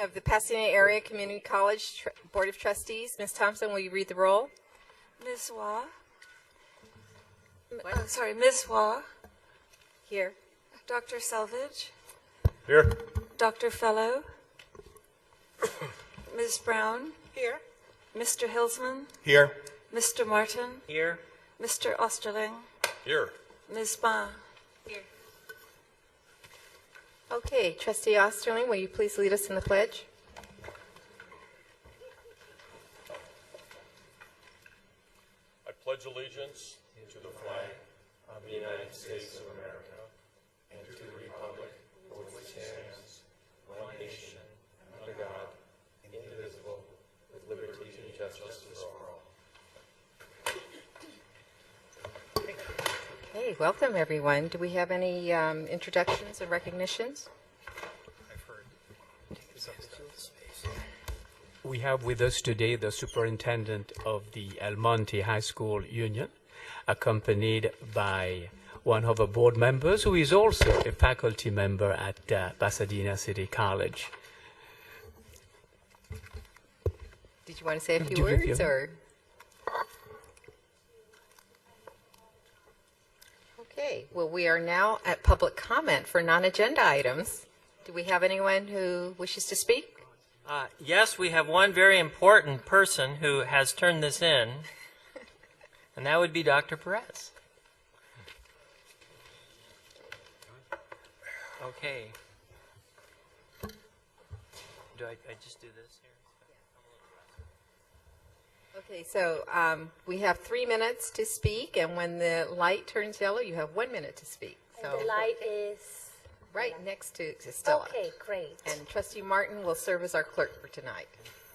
Of the Pasadena Area Community College Board of Trustees. Ms. Thompson, will you read the roll? Ms. Waugh. Ms. Waugh. Here. Dr. Selvage. Here. Dr. Fellow. Ms. Brown. Here. Mr. Hilsman. Here. Mr. Martin. Here. Mr. Osterling. Here. Ms. Ba. Here. Okay, Trustee Osterling, will you please lead us in the pledge? I pledge allegiance to the flag of the United States of America and to the republic for which it stands, one nation, under God, indivisible, with liberty and justice for all. Okay, welcome everyone. Do we have any introductions and recognitions? We have with us today the superintendent of the El Monte High School Union, accompanied by one of our board members who is also a faculty member at Pasadena City College. Did you want to say a few words or? Okay, well, we are now at public comment for non-agenda items. Do we have anyone who wishes to speak? Yes, we have one very important person who has turned this in, and that would be Dr. Perez. Okay. Do I just do this here? Okay, so we have 3 minutes to speak, and when the light turns yellow, you have 1 minute to speak. So And the light is right next to Stella. okay. Great. And Trustee Martin will serve as our clerk for tonight.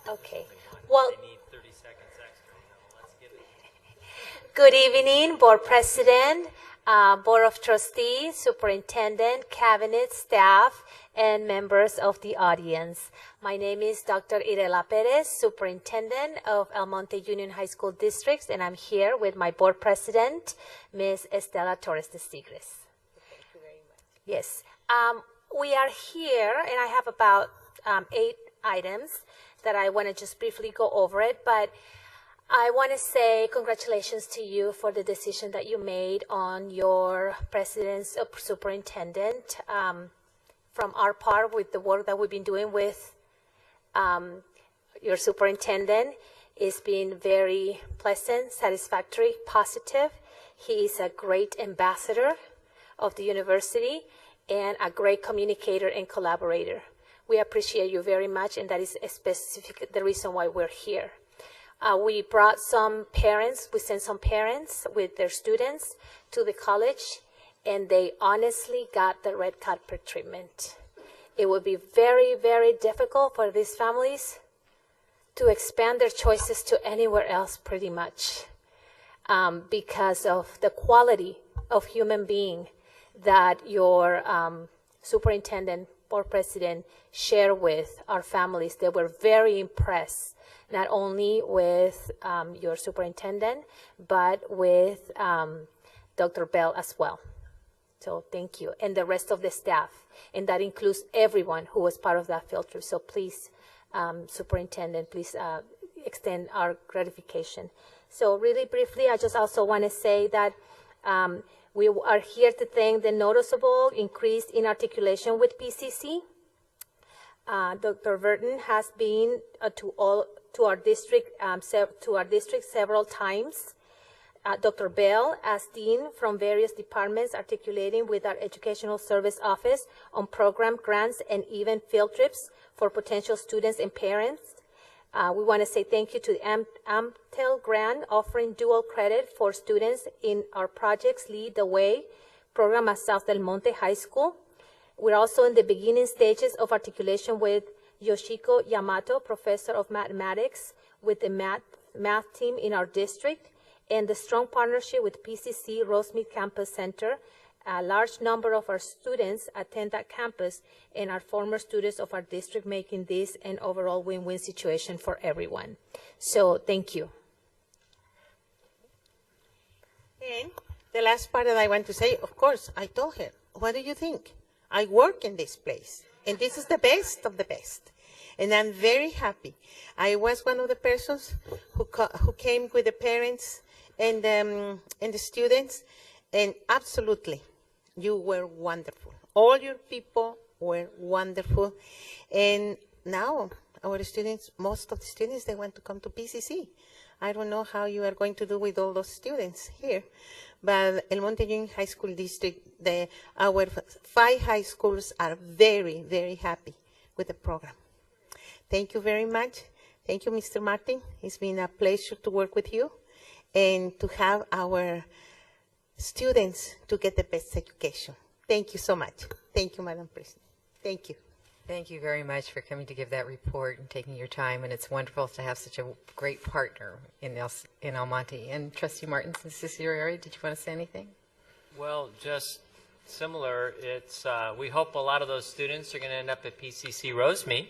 Okay. Well, They need 30 seconds extra. Let's give it. good evening, Board President, Board of Trustees, Superintendent, Cabinet, staff, and members of the audience. My name is Dr. Irela Perez, Superintendent of El Monte Union High School Districts, and I'm here with my Board President, Ms. Estela Torres de Sigres. Thank you very much. Yes. We are here, and I have about 8 items that I want to just briefly go over it, but I want to say congratulations to you for the decision that you made on your president's superintendent. From our part, with the work that we've been doing with your superintendent, it's been very pleasant, satisfactory, positive. He is a great ambassador of the university and a great communicator and collaborator. We appreciate you very much, and that is the reason why we're here. We brought some parents, we sent some parents with their students to the college, and they honestly got the red carpet treatment. It would be very, very difficult for these families to expand their choices to anywhere else pretty much because of the quality of human being that your superintendent, board president, shared with our families. They were very impressed, not only with your superintendent, but with Dr. Bell as well. So thank you. And the rest of the staff. And that includes everyone who was part of that field trip. So please, superintendent, please extend our gratification. So really briefly, I just also want to say that we are here to thank the noticeable increase in articulation with PCC. Dr. Burton has been to our district several times. Dr. Bell, as dean, from various departments, articulating with our Educational Service Office on program grants and even field trips for potential students and parents. We want to say thank you to the AMTEL grant, offering dual credit for students in our projects Lead the Way program at South Del Monte High School. We're also in the beginning stages of articulation with Yoshiko Yamato, professor of mathematics, with the math team in our district, and the strong partnership with PCC Rosemead Campus Center. A large number of our students attend that campus and are former students of our district, making this an overall win-win situation for everyone. So thank you. And the last part that I want to say, of course, I told her, what do you think? I work in this place, and this is the best of the best. And I'm very happy. I was one of the persons who came with the parents and the students, and absolutely, you were wonderful. All your people were wonderful. And now our students, most of the students, they want to come to PCC. I don't know how you are going to do with all those students here, but El Monte Union High School District, our 5 high schools are very, very happy with the program. Thank you very much. Thank you, Mr. Martin. It's been a pleasure to work with you and to have our students to get the best education. Thank you so much. Thank you, Madam President. Thank you. Thank you very much for coming to give that report and taking your time. And it's wonderful to have such a great partner in El Monte. And Trustee Martin, since this is your area, did you want to say anything? Well, just similar, it's, we hope a lot of those students are going to end up at PCC Rosemead,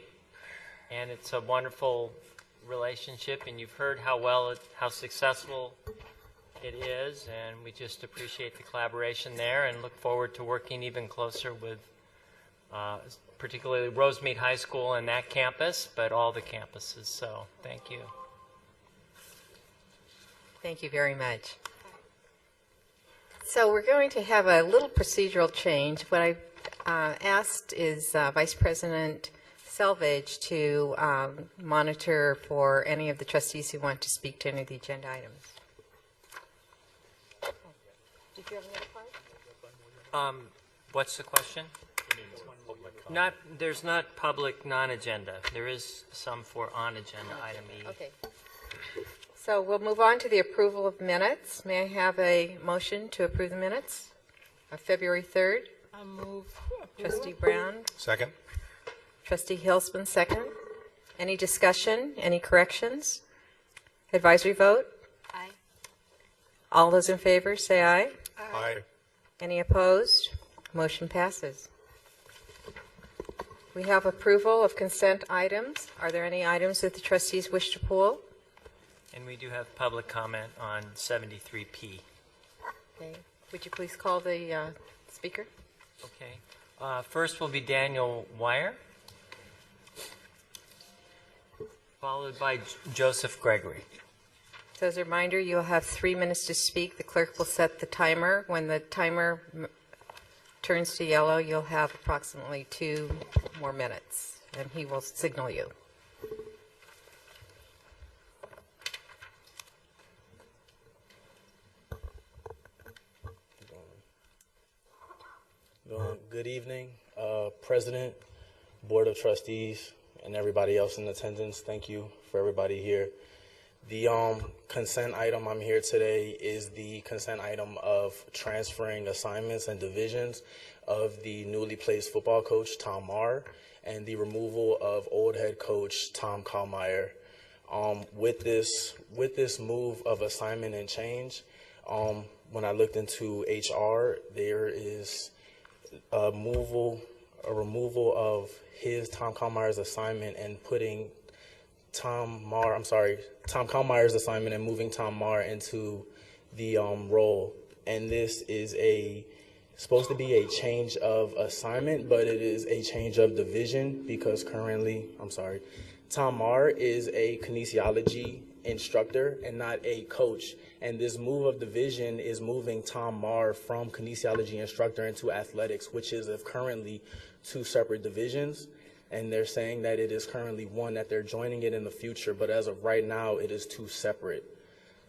and it's a wonderful relationship, and you've heard how successful it is, and we just appreciate the collaboration there and look forward to working even closer with particularly Rosemead High School and that campus, but all the campuses. So thank you. Thank you very much. So we're going to have a little procedural change. What I asked is Vice President Selvage to monitor for any of the trustees who want to speak to any of the agenda items. Did you have another part? What's the question? There's not public non-agenda. There is some for on-agenda item E. Okay. So we'll move on to the approval of minutes. May I have a motion to approve the minutes of February 3rd? I move. Trustee Brown, Second. Trustee Hilsman, second. Any discussion? Any corrections? Advisory vote? Aye. All those in favor, say aye. Aye. Any opposed? Motion passes. We have approval of consent items. Are there any items that the trustees wish to pull? And we do have public comment on 73P. Okay. Would you please call the speaker? Okay. First will be Daniel Wire, followed by Joseph Gregory. So as a reminder, you'll have 3 minutes to speak. The clerk will set the timer. When the timer turns to yellow, you'll have approximately 2 more minutes, and he will signal you. Good evening, President, Board of Trustees, and everybody else in attendance. Thank you for everybody here. The consent item I'm here today is the consent item of transferring assignments and divisions of the newly placed football coach, Tom Marr, and the removal of old head coach, Tom Kallmeyer. With this move of assignment and change, when I looked into HR, there is a removal of Tom Kallmeyer's assignment and putting Tom Kallmeyer's assignment and moving Tom Marr into the role. And this is supposed to be a change of assignment, but it is a change of division because currently, Tom Marr is a kinesiology instructor and not a coach. And this move of division is moving Tom Marr from kinesiology instructor into athletics, which is currently 2 separate divisions. And they're saying that it is currently one, that they're joining it in the future, but as of right now, it is 2 separate.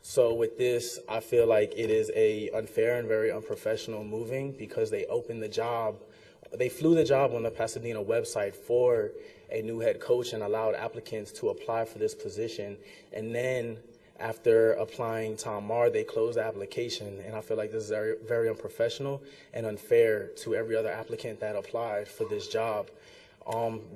So with this, I feel like it is a unfair and very unprofessional moving because they opened the job, they flew the job on the Pasadena website for a new head coach and allowed applicants to apply for this position. And then after applying Tom Marr, they closed the application. And I feel like this is very, very unprofessional and unfair to every other applicant that applied for this job.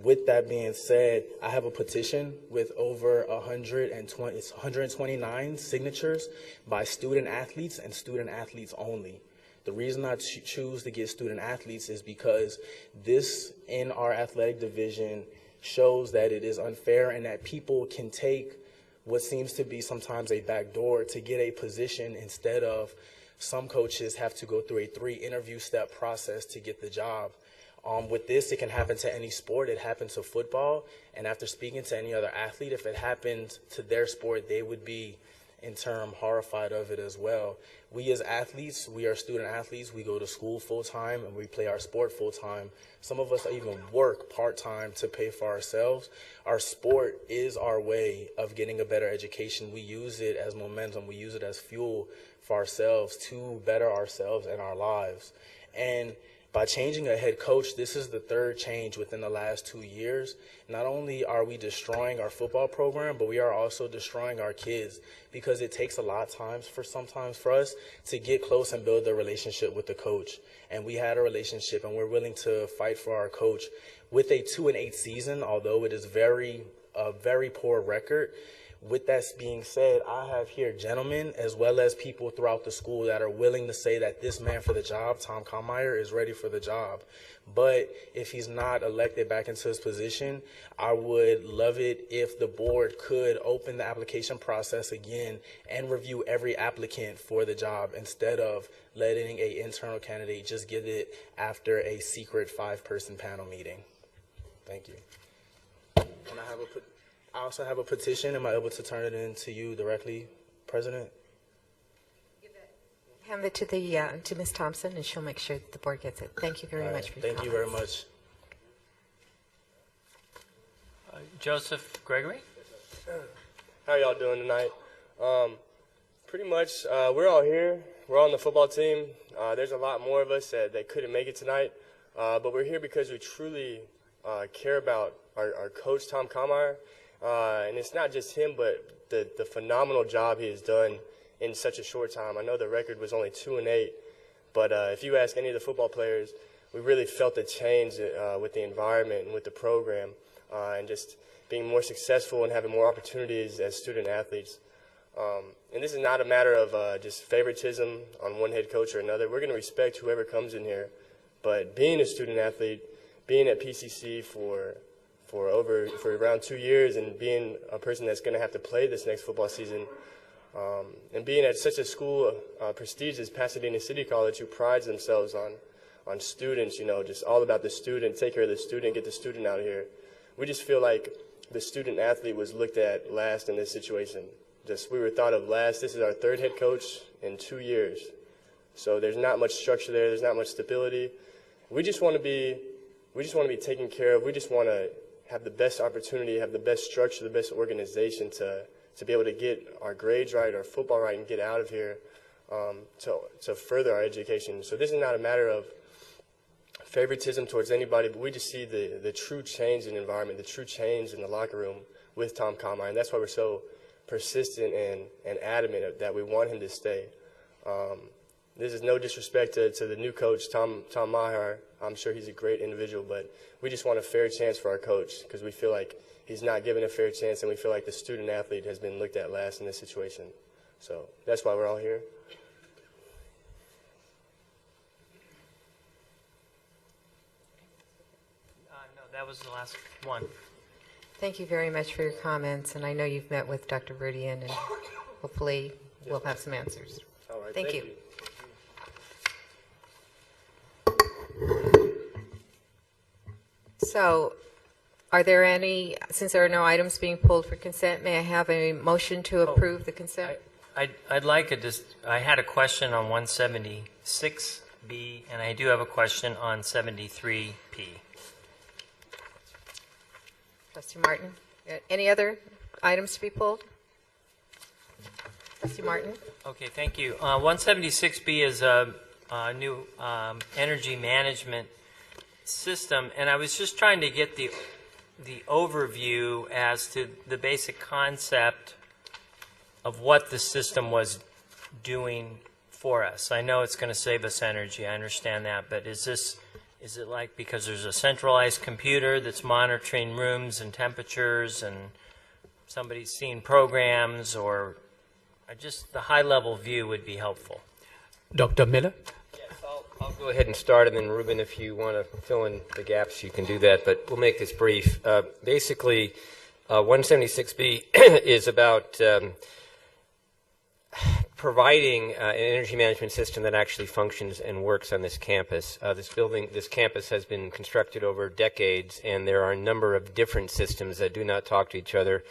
With that being said, I have a petition with over 129 signatures by student athletes and student athletes only. The reason I choose to get student athletes is because this in our athletic division shows that it is unfair and that people can take what seems to be sometimes a backdoor to get a position instead of some coaches have to go through a 3 interview step process to get the job. With this, it can happen to any sport. It happened to football. And after speaking to any other athlete, if it happened to their sport, they would be, in turn, horrified of it as well. We as athletes, we are student athletes. We go to school full-time and we play our sport full-time. Some of us even work part-time to pay for ourselves. Our sport is our way of getting a better education. We use it as momentum. We use it as fuel for ourselves to better ourselves and our lives. And by changing a head coach, this is the third change within the last 2 years. Not only are we destroying our football program, but we are also destroying our kids, because it takes a lot of times for us to get close and build a relationship with the coach. And we had a relationship, and we're willing to fight for our coach. With a 2-8 season, although it is a very poor record, with that being said, I have here gentlemen as well as people throughout the school that are willing to say that this man for the job, Tom Kalmeyer, is ready for the job. But if he's not elected back into his position, I would love it if the board could open the application process again and review every applicant for the job instead of letting an internal candidate just get it after a secret 5-person panel meeting. Thank you. And I also have a petition. Am I able to turn it in to you directly, President? Hand it to Ms. Thompson, and she'll make sure that the board gets it. Thank you very much for your Thank you very much. Joseph Gregory? How y'all doing tonight? Pretty much, we're all here. We're on the football team. There's a lot more of us that couldn't make it tonight, but we're here because we truly care about our coach, Tom Kalmeyer. And it's not just him, but the phenomenal job he has done in such a short time. I know the record was only 2-8, but if you ask any of the football players, we really felt the change with the environment and with the program, and just being more successful and having more opportunities as student athletes. And this is not a matter of just favoritism on one head coach or another. We're going to respect whoever comes in here, but being a student athlete, being at PCC for around 2 years, and being a person that's going to have to play this next football season, and being at such a school, prestigious Pasadena City College, who prides themselves on students, just all about the student, take care of the student, get the student out of here. We just feel like the student athlete was looked at last in this situation. We were thought of last. This is our third head coach in 2 years. So there's not much structure there. There's not much stability. We just want to be taken care of. We just want to have the best opportunity, have the best structure, the best organization to be able to get our grades right, our football right, and get out of here to further our education. So this is not a matter of favoritism towards anybody, but we just see the true change in the environment, the true change in the locker room with Tom Kalmeyer, and that's why we're so persistent and adamant that we want him to stay. This is no disrespect to the new coach, Tom Maher. I'm sure he's a great individual, but we just want a fair chance for our coach, because we feel like he's not given a fair chance, and we feel like the student athlete has been looked at last in this situation. So that's why we're all here. No, that was the last one. Thank you very much for your comments, and I know you've met with Dr. Rudian, and hopefully we'll have some answers. All right, Thank you. So, are there any, since there are no items being pulled for consent, may I have a motion to approve the consent? I'd like I had a question on 176B, and I do have a question on 73P. Trustee Martin, any other items to be pulled? Trustee Martin? Okay, thank you. 176B is a new energy management system, and I was just trying to get the overview as to the basic concept of what the system was doing for us. I know it's going to save us energy, I understand that, but is it like because there's a centralized computer that's monitoring rooms and temperatures, and somebody's seeing programs, or just the high-level view would be helpful? Dr. Miller? I'll go ahead and start, and then Ruben, if you want to fill in the gaps, you can do that, but we'll make this brief. Basically, 176B is about providing an energy management system that actually functions and works on this campus. This campus has been constructed over decades, and there are a number of different systems that do not talk to each other.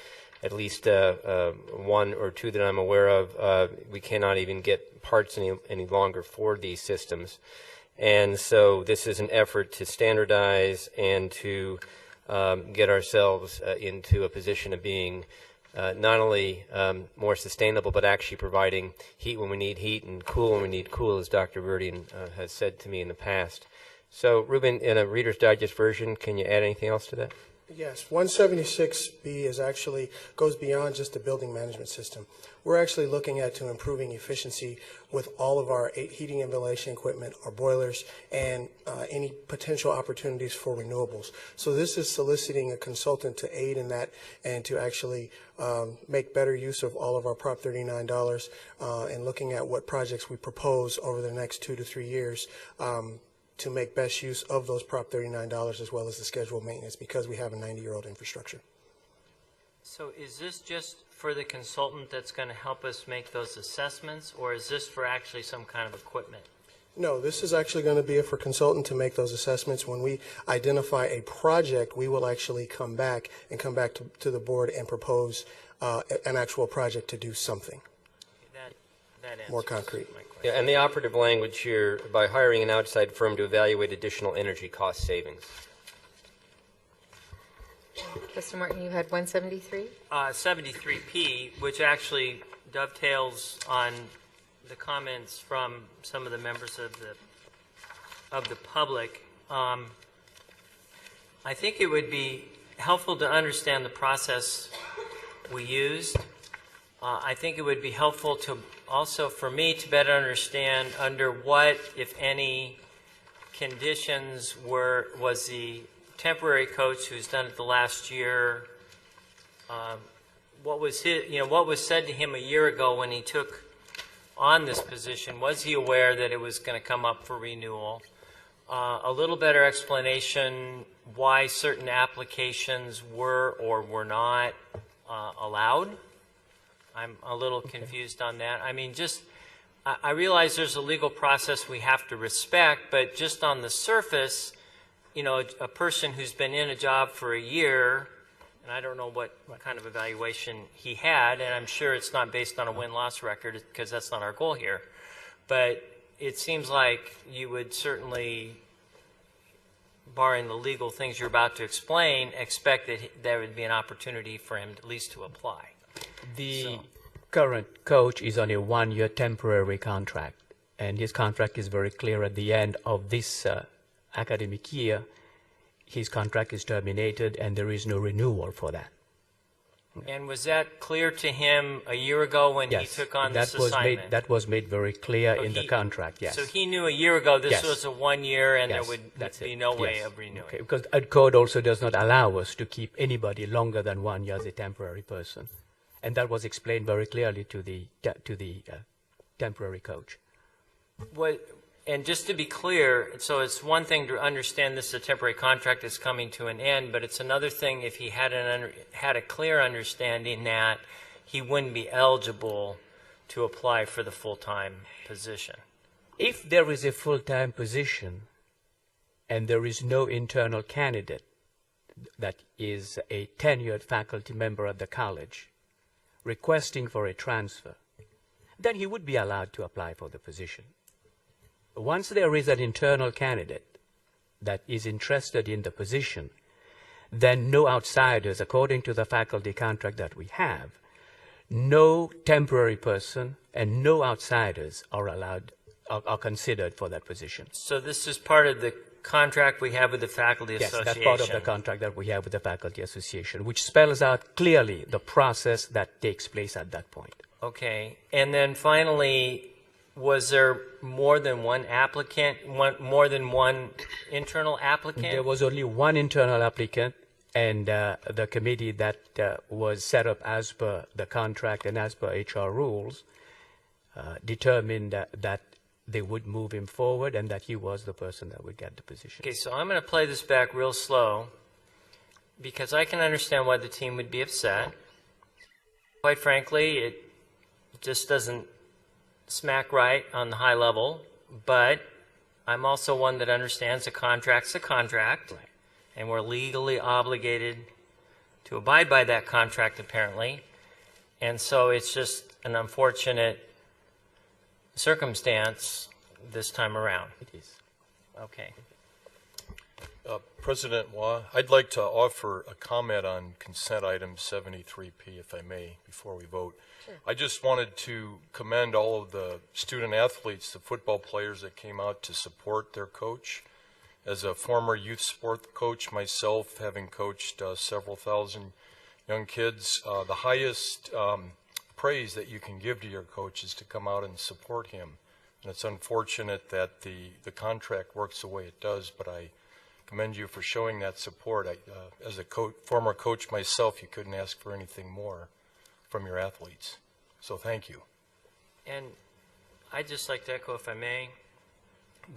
At least one or two that I'm aware of. We cannot even get parts any longer for these systems. And so this is an effort to standardize and to get ourselves into a position of being not only more sustainable, but actually providing heat when we need heat and cool when we need cool, as Dr. Verdian has said to me in the past. So, Ruben, in a Reader's Digest version, can you add anything else to that? Yes, 176B goes beyond just a building management system. We're actually looking at improving efficiency with all of our heating and ventilation equipment, our boilers, and any potential opportunities for renewables. So this is soliciting a consultant to aid in that and to actually make better use of all of our Prop 39 dollars and looking at what projects we propose over the next 2 to 3 years to make best use of those Prop 39 dollars as well as the scheduled maintenance, because we have a 90-year-old infrastructure. So is this just for the consultant that's going to help us make those assessments, or is this for actually some kind of equipment? No, this is actually going to be for a consultant to make those assessments. When we identify a project, we will actually come back to the board and propose an actual project to do something That more concrete. my question. Yeah, and the operative language here, by hiring an outside firm to evaluate additional energy cost savings. Trustee Martin, you had 173? 73P, which actually dovetails on the comments from some of the members of the public. I think it would be helpful to understand the process we used. I think it would be helpful to also for me to better understand under what, if any, conditions was the temporary coach who's done it the last year. What was said to him a year ago when he took on this position? Was he aware that it was going to come up for renewal? A little better explanation why certain applications were or were not allowed. I'm a little confused on that. I mean, I realize there's a legal process we have to respect, but just on the surface, a person who's been in a job for a year, and I don't know what kind of evaluation he had, and I'm sure it's not based on a win-loss record because that's not our goal here, but it seems like you would certainly, barring the legal things you're about to explain, expect that there would be an opportunity for him at least to apply. The current coach is on a one-year temporary contract, and his contract is very clear. At the end of this academic year, his contract is terminated, and there is no renewal for that. And was that clear to him a year ago when he took on this assignment? That was made very clear in the contract, yes. So he knew a year ago this Yes. was a 1 year and Yes, there would that's be it. no way Yes. of renewing. Okay, because our code also does not allow us to keep anybody longer than 1 year as a temporary person. And that was explained very clearly to the temporary coach. And just to be clear, so it's one thing to understand this is a temporary contract that's coming to an end, but it's another thing if he had a clear understanding that he wouldn't be eligible to apply for the full-time position. If there is a full-time position and there is no internal candidate that is a tenured faculty member at the college requesting for a transfer, then he would be allowed to apply for the position. Once there is an internal candidate that is interested in the position, then no outsiders, according to the faculty contract that we have, no temporary person and no outsiders are allowed, are considered for that position. So this is part of the contract we have with the Faculty Yes, Association? that's part of the contract that we have with the Faculty Association, which spells out clearly the process that takes place at that point. Okay. And then finally, was there more than one applicant, more than one internal applicant? There was only one internal applicant, and the committee that was set up as per the contract and as per HR rules determined that they would move him forward and that he was the person that would get the position. Okay, so I'm going to play this back real slow because I can understand why the team would be upset. Quite frankly, it just doesn't smack right on the high level, but I'm also one that understands a contract's a contract, right, and we're legally obligated to abide by that contract, apparently. And so it's just an unfortunate circumstance this time around. It is. Okay. President Wah, I'd like to offer a comment on consent item 73P, if I may, before we vote. Sure. I just wanted to commend all of the student athletes, the football players that came out to support their coach. As a former youth sport coach myself, having coached several thousand young kids, the highest praise that you can give to your coach is to come out and support him. And it's unfortunate that the contract works the way it does, but I commend you for showing that support. As a former coach myself, you couldn't ask for anything more from your athletes. So thank you. And I'd just like to echo, if I may,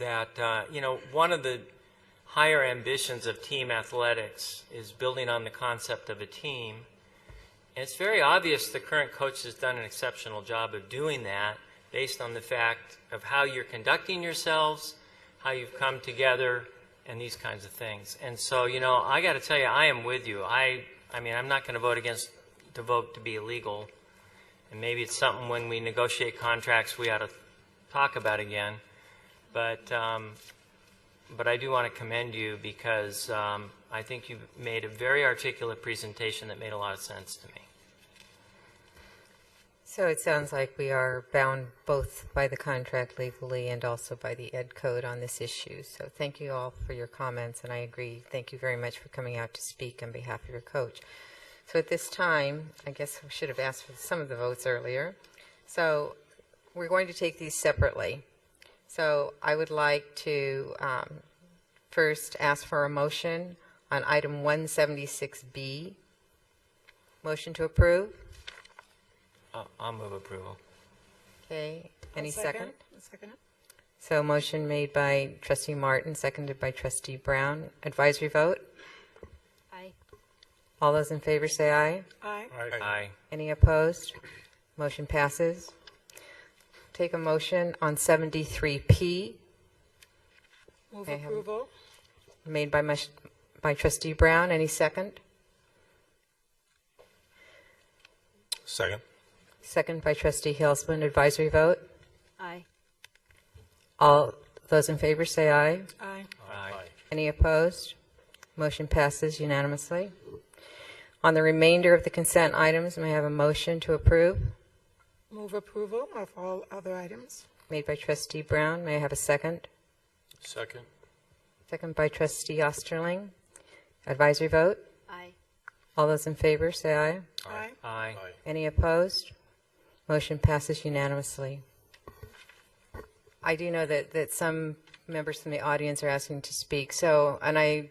that one of the higher ambitions of team athletics is building on the concept of a team. And it's very obvious the current coach has done an exceptional job of doing that based on the fact of how you're conducting yourselves, how you've come together, and these kinds of things. And so, I got to tell you, I am with you. I mean, I'm not going to vote to be illegal. And maybe it's something when we negotiate contracts we ought to talk about again. But I do want to commend you because I think you made a very articulate presentation that made a lot of sense to me. So it sounds like we are bound both by the contract legally and also by the Ed Code on this issue. So thank you all for your comments, and I agree. Thank you very much for coming out to speak on behalf of your coach. So at this time, I guess we should have asked for some of the votes earlier. So we're going to take these separately. So I would like to first ask for a motion on item 176B. Motion to approve? I'll move approval. Okay. Any second? Second. So motion made by Trustee Martin, seconded by Trustee Brown. Advisory vote? Aye. All those in favor say aye. Aye. Aye. Any opposed? Motion passes. Take a motion on 73P. Move May I have- approval. Made by Trustee Brown. Any second? Second. Second by Trustee Hilsman. Advisory vote? Aye. All those in favor say aye. Aye. Aye. Any opposed? Motion passes unanimously. On the remainder of the consent items, may I have a motion to approve? Move approval of all other items. Made by Trustee Brown. May I have a second? Second. Second by Trustee Osterling. Advisory vote? Aye. All those in favor say aye. Aye. Aye. Any opposed? Motion passes unanimously. I do know that some members from the audience are asking to speak. So, and I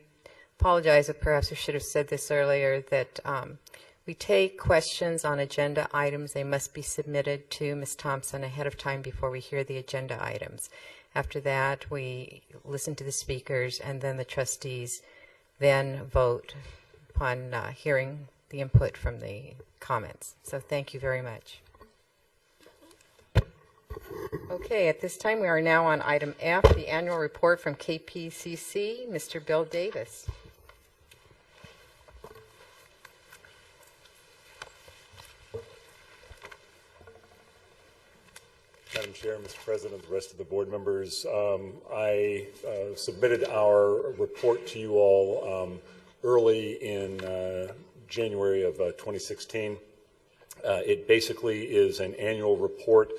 apologize if perhaps I should have said this earlier, that we take questions on agenda items. They must be submitted to Ms. Thompson ahead of time before we hear the agenda items. After that, we listen to the speakers, and then the trustees then vote upon hearing the input from the comments. So thank you very much. Okay, at this time we are now on item F, the annual report from KPCC. Mr. Bill Davis. Madam Chair, Mr. President, the rest of the board members, I submitted our report to you all early in January of 2016. It basically is an annual report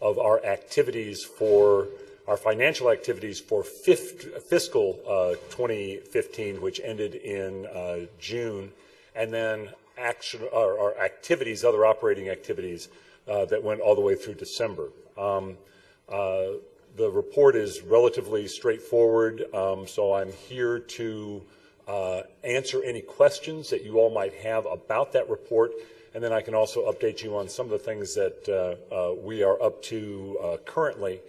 of our activities for our financial activities for fiscal 2015, which ended in June, and then our activities, other operating activities that went all the way through December. The report is relatively straightforward, so I'm here to answer any questions that you all might have about that report, and then I can also update you on some of the things that we are up to currently.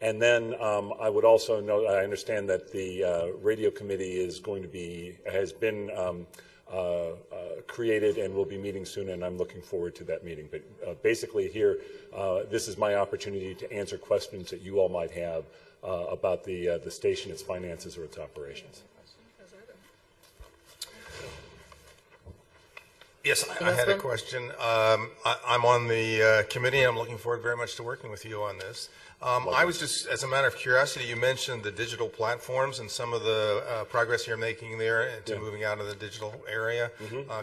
And then I would also note, I understand that the radio committee is going to be, has been created, and we'll be meeting soon, and I'm looking forward to that meeting. But basically here, this is my opportunity to answer questions that you all might have about the station, its finances, or its operations. Yes, I had a question. I'm on the committee, and I'm looking forward very much to working with you on this. I was just, as a matter of curiosity, you mentioned the digital platforms and some of the progress you're making there to moving out of the digital area.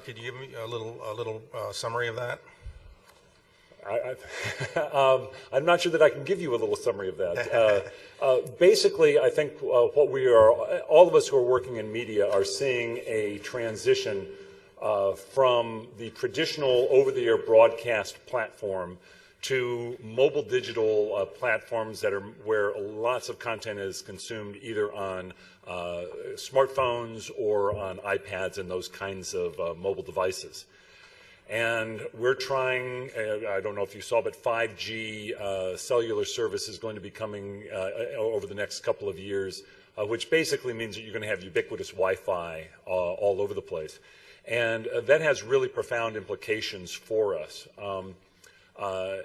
Could you give me a little summary of that? I'm not sure that I can give you a little summary of that. Basically, I think what we are, all of us who are working in media are seeing a transition from the traditional over-the-air broadcast platform to mobile digital platforms that are where lots of content is consumed either on smartphones or on iPads and those kinds of mobile devices. And we're trying, I don't know if you saw, but 5G cellular service is going to be coming over the next couple of years, which basically means that you're going to have ubiquitous Wi-Fi all over the place. And that has really profound implications for us.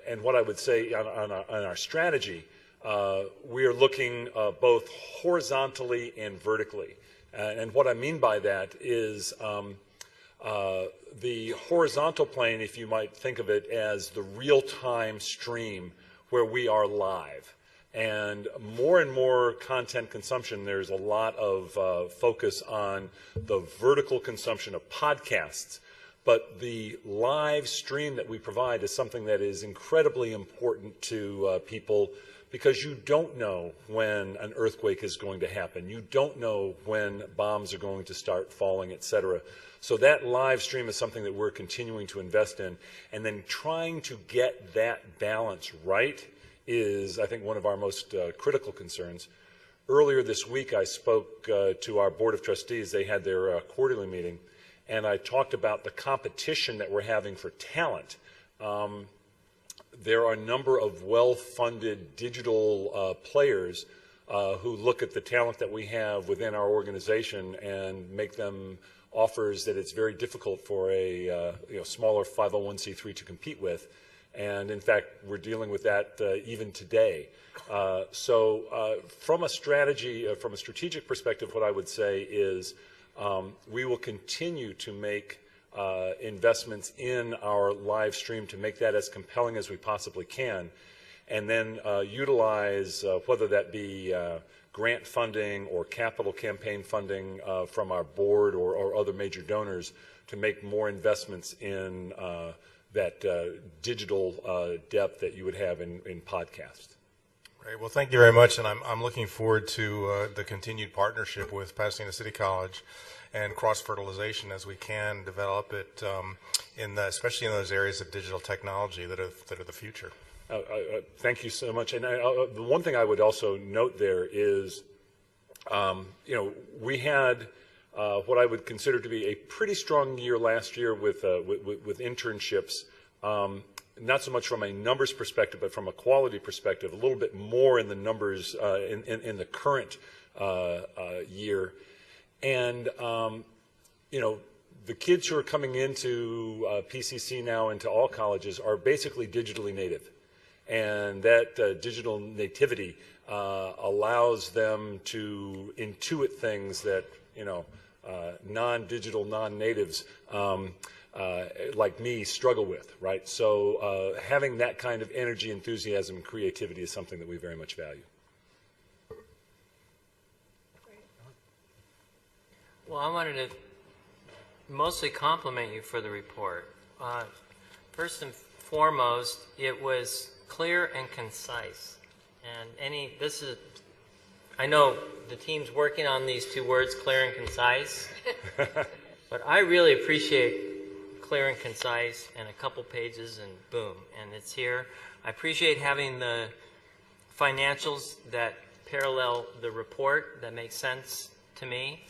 And what I would say on our strategy, we are looking both horizontally and vertically. And what I mean by that is the horizontal plane, if you might think of it as the real-time stream where we are live. And more content consumption, there's a lot of focus on the vertical consumption of podcasts. But the live stream that we provide is something that is incredibly important to people because you don't know when an earthquake is going to happen. You don't know when bombs are going to start falling, etc. So that live stream is something that we're continuing to invest in. And then trying to get that balance right is, I think, one of our most critical concerns. Earlier this week, I spoke to our Board of Trustees. They had their quarterly meeting. And I talked about the competition that we're having for talent. There are a number of well-funded digital players who look at the talent that we have within our organization and make them offers that it's very difficult for a smaller 501c3 to compete with. And in fact, we're dealing with that even today. So from a strategic perspective, what I would say is we will continue to make investments in our live stream to make that as compelling as we possibly can, and then utilize whether that be grant funding or capital campaign funding from our board or other major donors to make more investments in that digital depth that you would have in podcasts. Great. Well, thank you very much, and I'm looking forward to the continued partnership with Pasadena City College and cross-fertilization as we can develop it, especially in those areas of digital technology that are the future. Thank you so much. And the one thing I would also note there is, we had what I would consider to be a pretty strong year last year with internships. Not so much from a numbers perspective, but from a quality perspective, a little bit more in the numbers in the current year. And, the kids who are coming into PCC now, into all colleges, are basically digitally native. And that digital nativity allows them to intuit things that, non-digital, non-natives like me struggle with, right? So having that kind of energy, enthusiasm, and creativity is something that we very much value. Well, I wanted to mostly compliment you for the report. First and foremost, it was clear and concise. And I know the team's working on these two words, clear and concise, but I really appreciate clear and concise and a couple pages and boom, and it's here. I appreciate having the financials that parallel the report that make sense to me.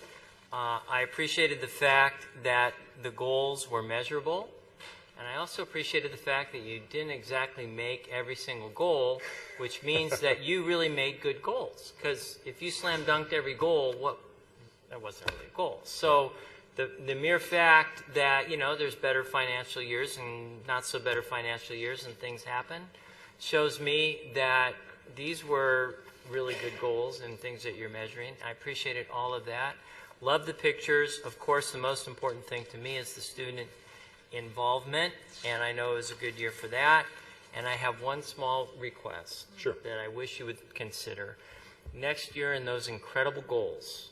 I appreciated the fact that the goals were measurable, and I also appreciated the fact that you didn't exactly make every single goal, which means that you really made good goals. Because if you slam dunked every goal, that wasn't really a goal. So the mere fact that, you know, there's better financial years and not so better financial years and things happen shows me that these were really good goals and things that you're measuring. I appreciated all of that. Love the pictures. Of course, the most important thing to me is the student involvement, and I know it was a good year for that. And I have one small request that I wish you would consider. Next year in those incredible goals,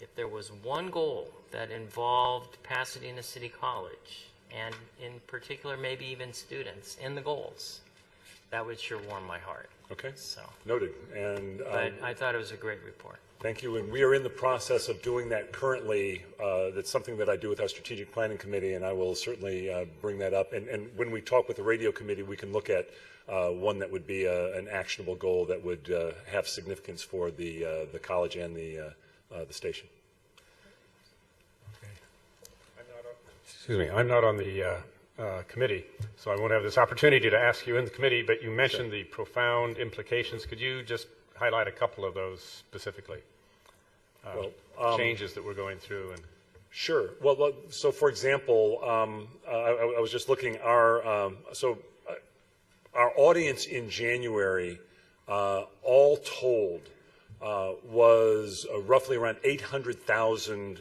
if there was one goal that involved Pasadena City College, and in particular maybe even students in the goals, that would sure warm my heart. Okay, so noted. And but I thought it was a great report. Thank you. And we are in the process of doing that currently. That's something that I do with our strategic planning committee, and I will certainly bring that up. And when we talk with the radio committee, we can look at one that would be an actionable goal that would have significance for the college and the station. Excuse me, I'm not on the committee, so I won't have this opportunity to ask you in the committee, but you mentioned the profound implications. Could you just highlight a couple of those specifically? Changes that we're going through. And Sure. Well, so for example, I was just looking, our audience in January, all told, was roughly around 800,000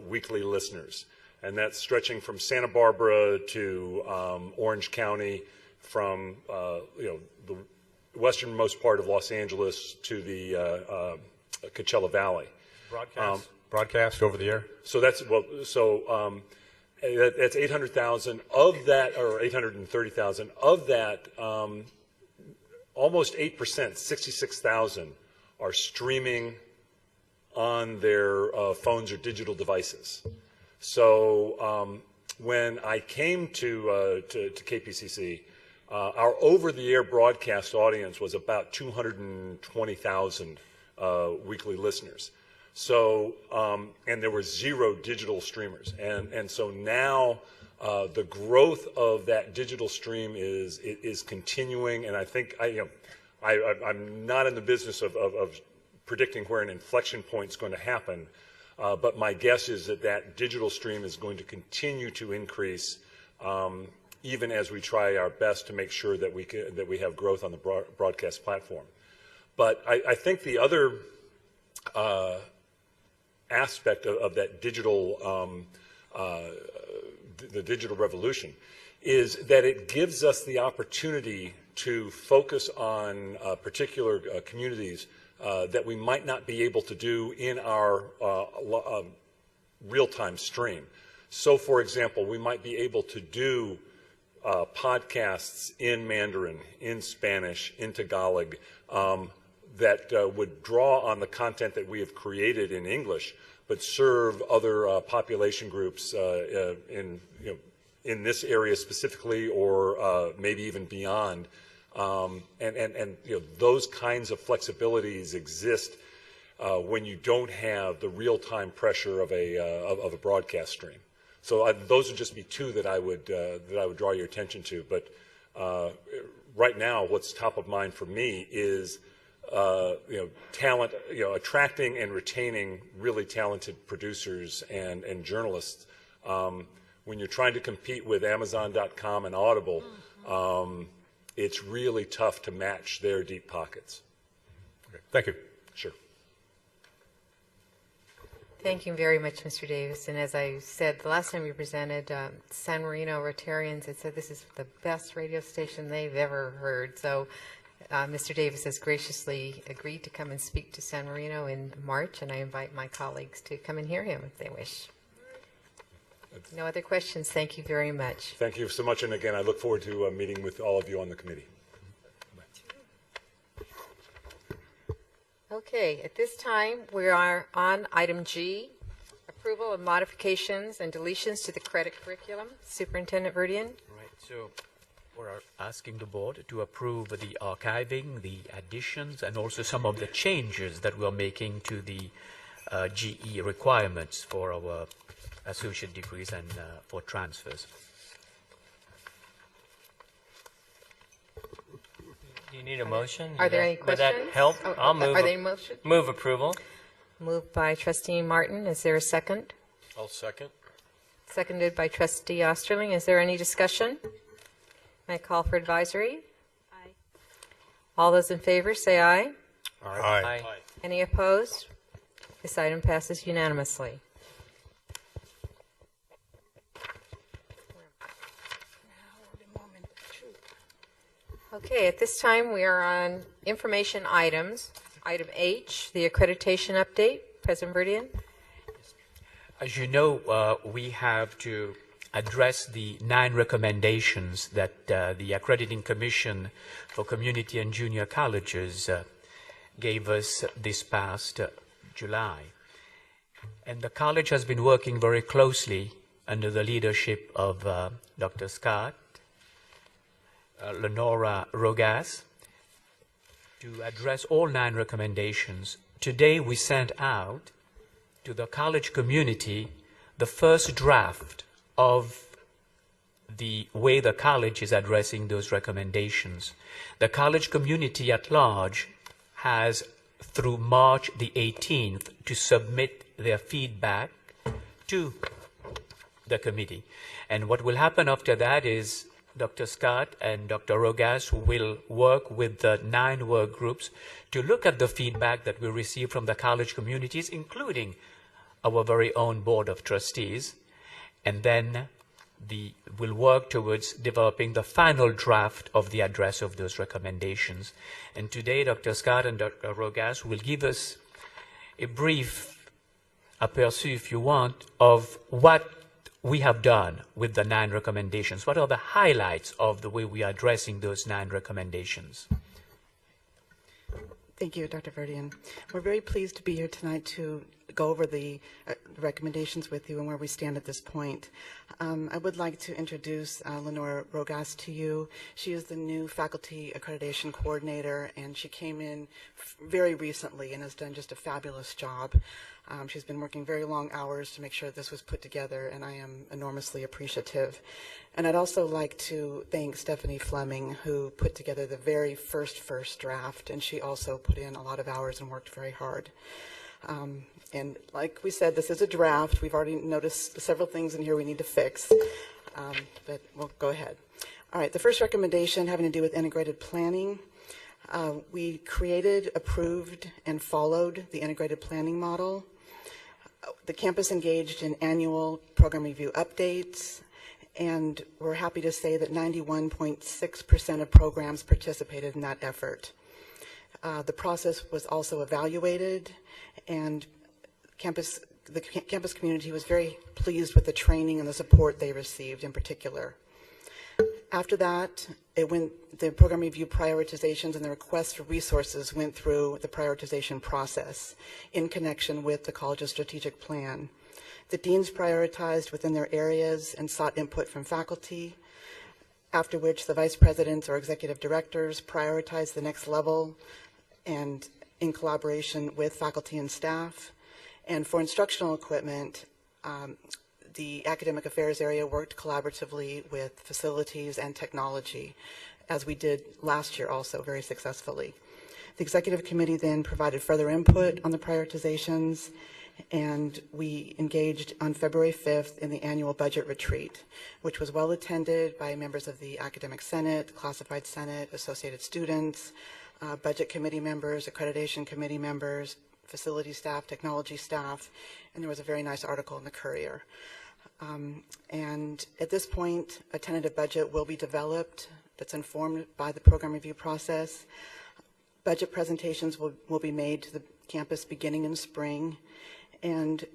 weekly listeners. And that's stretching from Santa Barbara to Orange County, from the westernmost part of Los Angeles to the Coachella Valley. Broadcast over the air. So that's that's 800,000 of that, or 830,000 of that. Almost 8%, 66,000, are streaming on their phones or digital devices. So when I came to KPCC, our over-the-air broadcast audience was about 220,000 weekly listeners. So, and there were 0 digital streamers. And so now the growth of that digital stream is continuing. And I think, I'm not in the business of predicting where an inflection point is going to happen. But my guess is that digital stream is going to continue to increase, even as we try our best to make sure that we have growth on the broadcast platform. But I think the other aspect of that digital, the digital revolution, is that it gives us the opportunity to focus on particular communities that we might not be able to do in our real-time stream. So, for example, we might be able to do podcasts in Mandarin, in Spanish, in Tagalog, that would draw on the content that we have created in English, but serve other population groups in this area specifically, or maybe even beyond. And those kinds of flexibilities exist when you don't have the real-time pressure of a broadcast stream. So those would just be two that I would draw your attention to. But right now, what's top of mind for me is talent, attracting and retaining really talented producers and journalists. When you're trying to compete with Amazon.com and Audible, it's really tough to match their deep pockets. Okay. Thank you. Sure. Thank you very much, Mr. Davis. And as I said, the last time you presented, San Marino Rotarians had said this is the best radio station they've ever heard. So Mr. Davis has graciously agreed to come and speak to San Marino in March, and I invite my colleagues to come and hear him if they wish. No other questions. Thank you very much. Thank you so much. And again, I look forward to meeting with all of you on the committee. Okay, at this time, we are on item G, approval of modifications and deletions to the credit curriculum. Superintendent Verdian. Right, so we're asking the board to approve the archiving, the additions, and also some of the changes that we're making to the GE requirements for our associate degrees and for transfers. Do you need a motion? Are there any questions? Would that help? I'll move. Are there any motions? Move approval. Moved by Trustee Martin. Is there a second? I'll second. Seconded by Trustee Osterling. Is there any discussion? May I call for advisory? Aye. All those in favor say aye. Aye. Any opposed? This item passes unanimously. Okay, at this time we are on information items. Item H, the accreditation update. President Verdian. As you know, we have to address the 9 recommendations that the Accrediting Commission for Community and Junior Colleges gave us this past July. And the college has been working very closely under the leadership of Dr. Scott, Lenora Rogas, to address all 9 recommendations. Today we sent out to the college community the first draft of the way the college is addressing those recommendations. The college community at large has through March the 18th to submit their feedback to the committee. And what will happen after that is Dr. Scott and Dr. Rogas will work with the 9 work groups to look at the feedback that we receive from the college communities, including our very own Board of Trustees, and then we'll work towards developing the final draft of the address of those recommendations. And today, Dr. Scott and Dr. Rogas will give us a brief aperçu, if you want, of what we have done with the 9 recommendations. What are the highlights of the way we are addressing those 9 recommendations? Thank you, Dr. Verdian. We're very pleased to be here tonight to go over the recommendations with you and where we stand at this point. I would like to introduce Lenora Rogas to you. She is the new faculty accreditation coordinator, and she came in very recently and has done just a fabulous job. She's been working very long hours to make sure this was put together, and I am enormously appreciative. And I'd also like to thank Stephanie Fleming, who put together the very first draft, and she also put in a lot of hours and worked very hard. And like we said, this is a draft. We've already noticed several things in here we need to fix, but we'll go ahead. All right, the first recommendation having to do with integrated planning. We created, approved, and followed the integrated planning model. The campus engaged in annual program review updates, and we're happy to say that 91.6% of programs participated in that effort. The process was also evaluated, and the campus community was very pleased with the training and the support they received in particular. After that, the program review prioritizations and the requests for resources went through the prioritization process in connection with the college's strategic plan. The deans prioritized within their areas and sought input from faculty, after which the vice presidents or executive directors prioritized the next level and in collaboration with faculty and staff. And for instructional equipment, the academic affairs area worked collaboratively with facilities and technology, as we did last year also very successfully. The executive committee then provided further input on the prioritizations, and we engaged on February 5th in the annual budget retreat, which was well attended by members of the Academic Senate, the Classified Senate, Associated Students, budget committee members, accreditation committee members, facility staff, technology staff, and there was a very nice article in the Courier. And at this point, a tentative budget will be developed that's informed by the program review process. Budget presentations will be made to the campus beginning in spring, and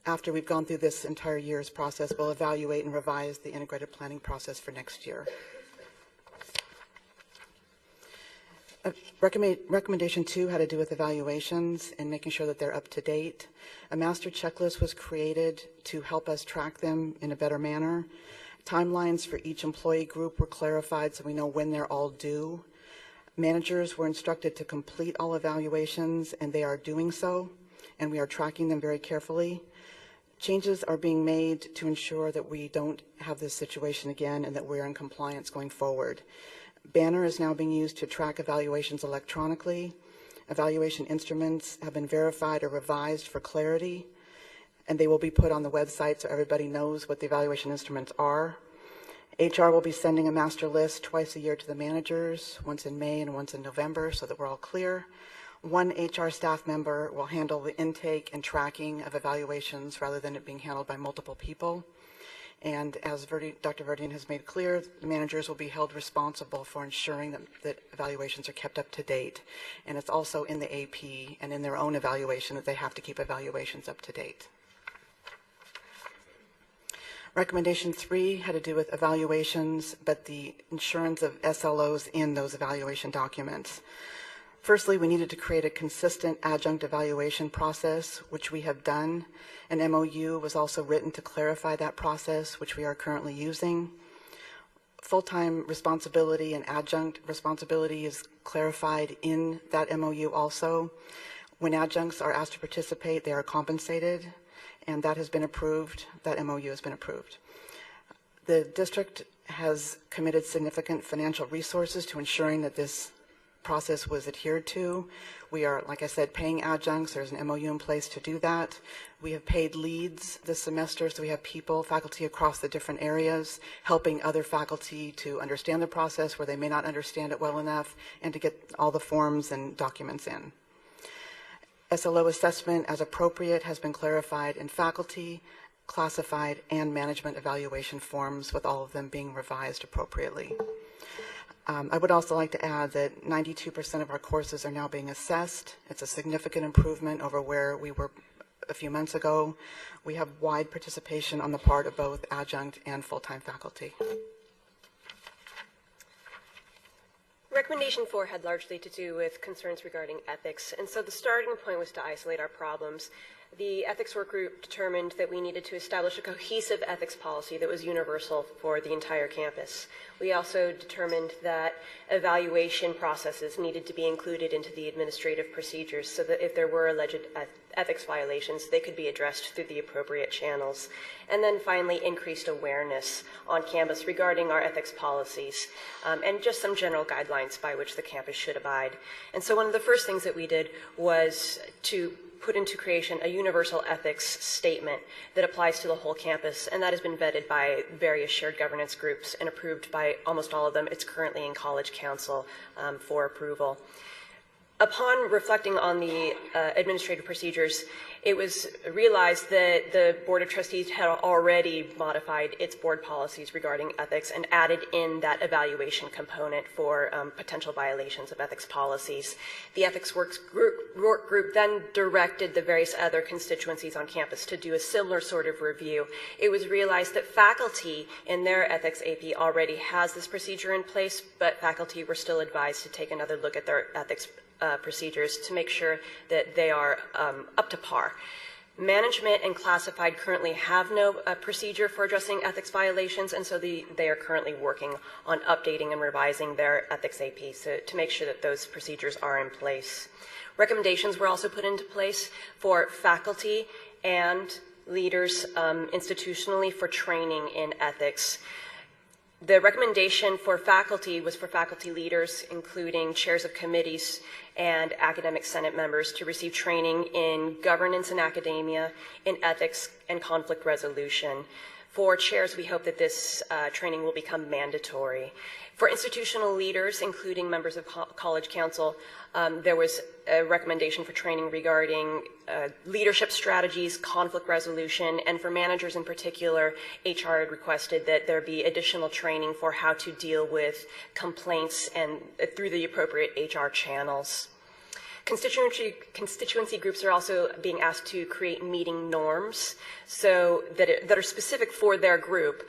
after we've gone through this entire year's process, we'll evaluate and revise the integrated planning process for next year. Recommendation 2 had to do with evaluations and making sure that they're up to date. A master checklist was created to help us track them in a better manner. Timelines for each employee group were clarified so we know when they're all due. Managers were instructed to complete all evaluations, and they are doing so, and we are tracking them very carefully. Changes are being made to ensure that we don't have this situation again and that we're in compliance going forward. Banner is now being used to track evaluations electronically. Evaluation instruments have been verified or revised for clarity. and they will be put on the website so everybody knows what the evaluation instruments are. HR will be sending a master list twice a year to the managers, once in May and once in November, so that we're all clear. One HR staff member will handle the intake and tracking of evaluations rather than it being handled by multiple people. And as Dr. Verdian has made clear, the managers will be held responsible for ensuring that evaluations are kept up to date. And it's also in the AP and in their own evaluation that they have to keep evaluations up to date. Recommendation 3 had to do with evaluations, but the insurance of SLOs in those evaluation documents. Firstly, we needed to create a consistent adjunct evaluation process, which we have done. An MOU was also written to clarify that process, which we are currently using. Full-time responsibility and adjunct responsibility is clarified in that MOU also. When adjuncts are asked to participate, they are compensated, and that has been approved. That MOU has been approved. The district has committed significant financial resources to ensuring that this process was adhered to. We are, like I said, paying adjuncts. There's an MOU in place to do that. We have paid leads this semester, so we have people, faculty across the different areas, helping other faculty to understand the process where they may not understand it well enough, and to get all the forms and documents in. SLO assessment as appropriate has been clarified in faculty, classified, and management evaluation forms, with all of them being revised appropriately. I would also like to add that 92% of our courses are now being assessed. It's a significant improvement over where we were a few months ago. We have wide participation on the part of both adjunct and full-time faculty. Recommendation 4 had largely to do with concerns regarding ethics, and so the starting point was to isolate our problems. The ethics work group determined that we needed to establish a cohesive ethics policy that was universal for the entire campus. We also determined that evaluation processes needed to be included into the administrative procedures so that if there were alleged ethics violations, they could be addressed through the appropriate channels. And then finally, increased awareness on campus regarding our ethics policies and just some general guidelines by which the campus should abide. And so one of the first things that we did was to put into creation a universal ethics statement that applies to the whole campus, and that has been vetted by various shared governance groups and approved by almost all of them. It's currently in College Council for approval. Upon reflecting on the administrative procedures, it was realized that the Board of Trustees had already modified its board policies regarding ethics and added in that evaluation component for potential violations of ethics policies. The ethics work group then directed the various other constituencies on campus to do a similar sort of review. It was realized that faculty in their ethics AP already has this procedure in place, but faculty were still advised to take another look at their ethics procedures to make sure that they are up to par. Management and classified currently have no procedure for addressing ethics violations, and so they are currently working on updating and revising their ethics AP to make sure that those procedures are in place. Recommendations were also put into place for faculty and leaders institutionally for training in ethics. The recommendation for faculty was for faculty leaders, including chairs of committees and academic senate members, to receive training in governance in academia, in ethics, and conflict resolution. For chairs, we hope that this training will become mandatory. For institutional leaders, including members of College Council, there was a recommendation for training regarding leadership strategies, conflict resolution, and for managers in particular, HR had requested that there be additional training for how to deal with complaints and through the appropriate HR channels. Constituency groups are also being asked to create meeting norms so that are specific for their group,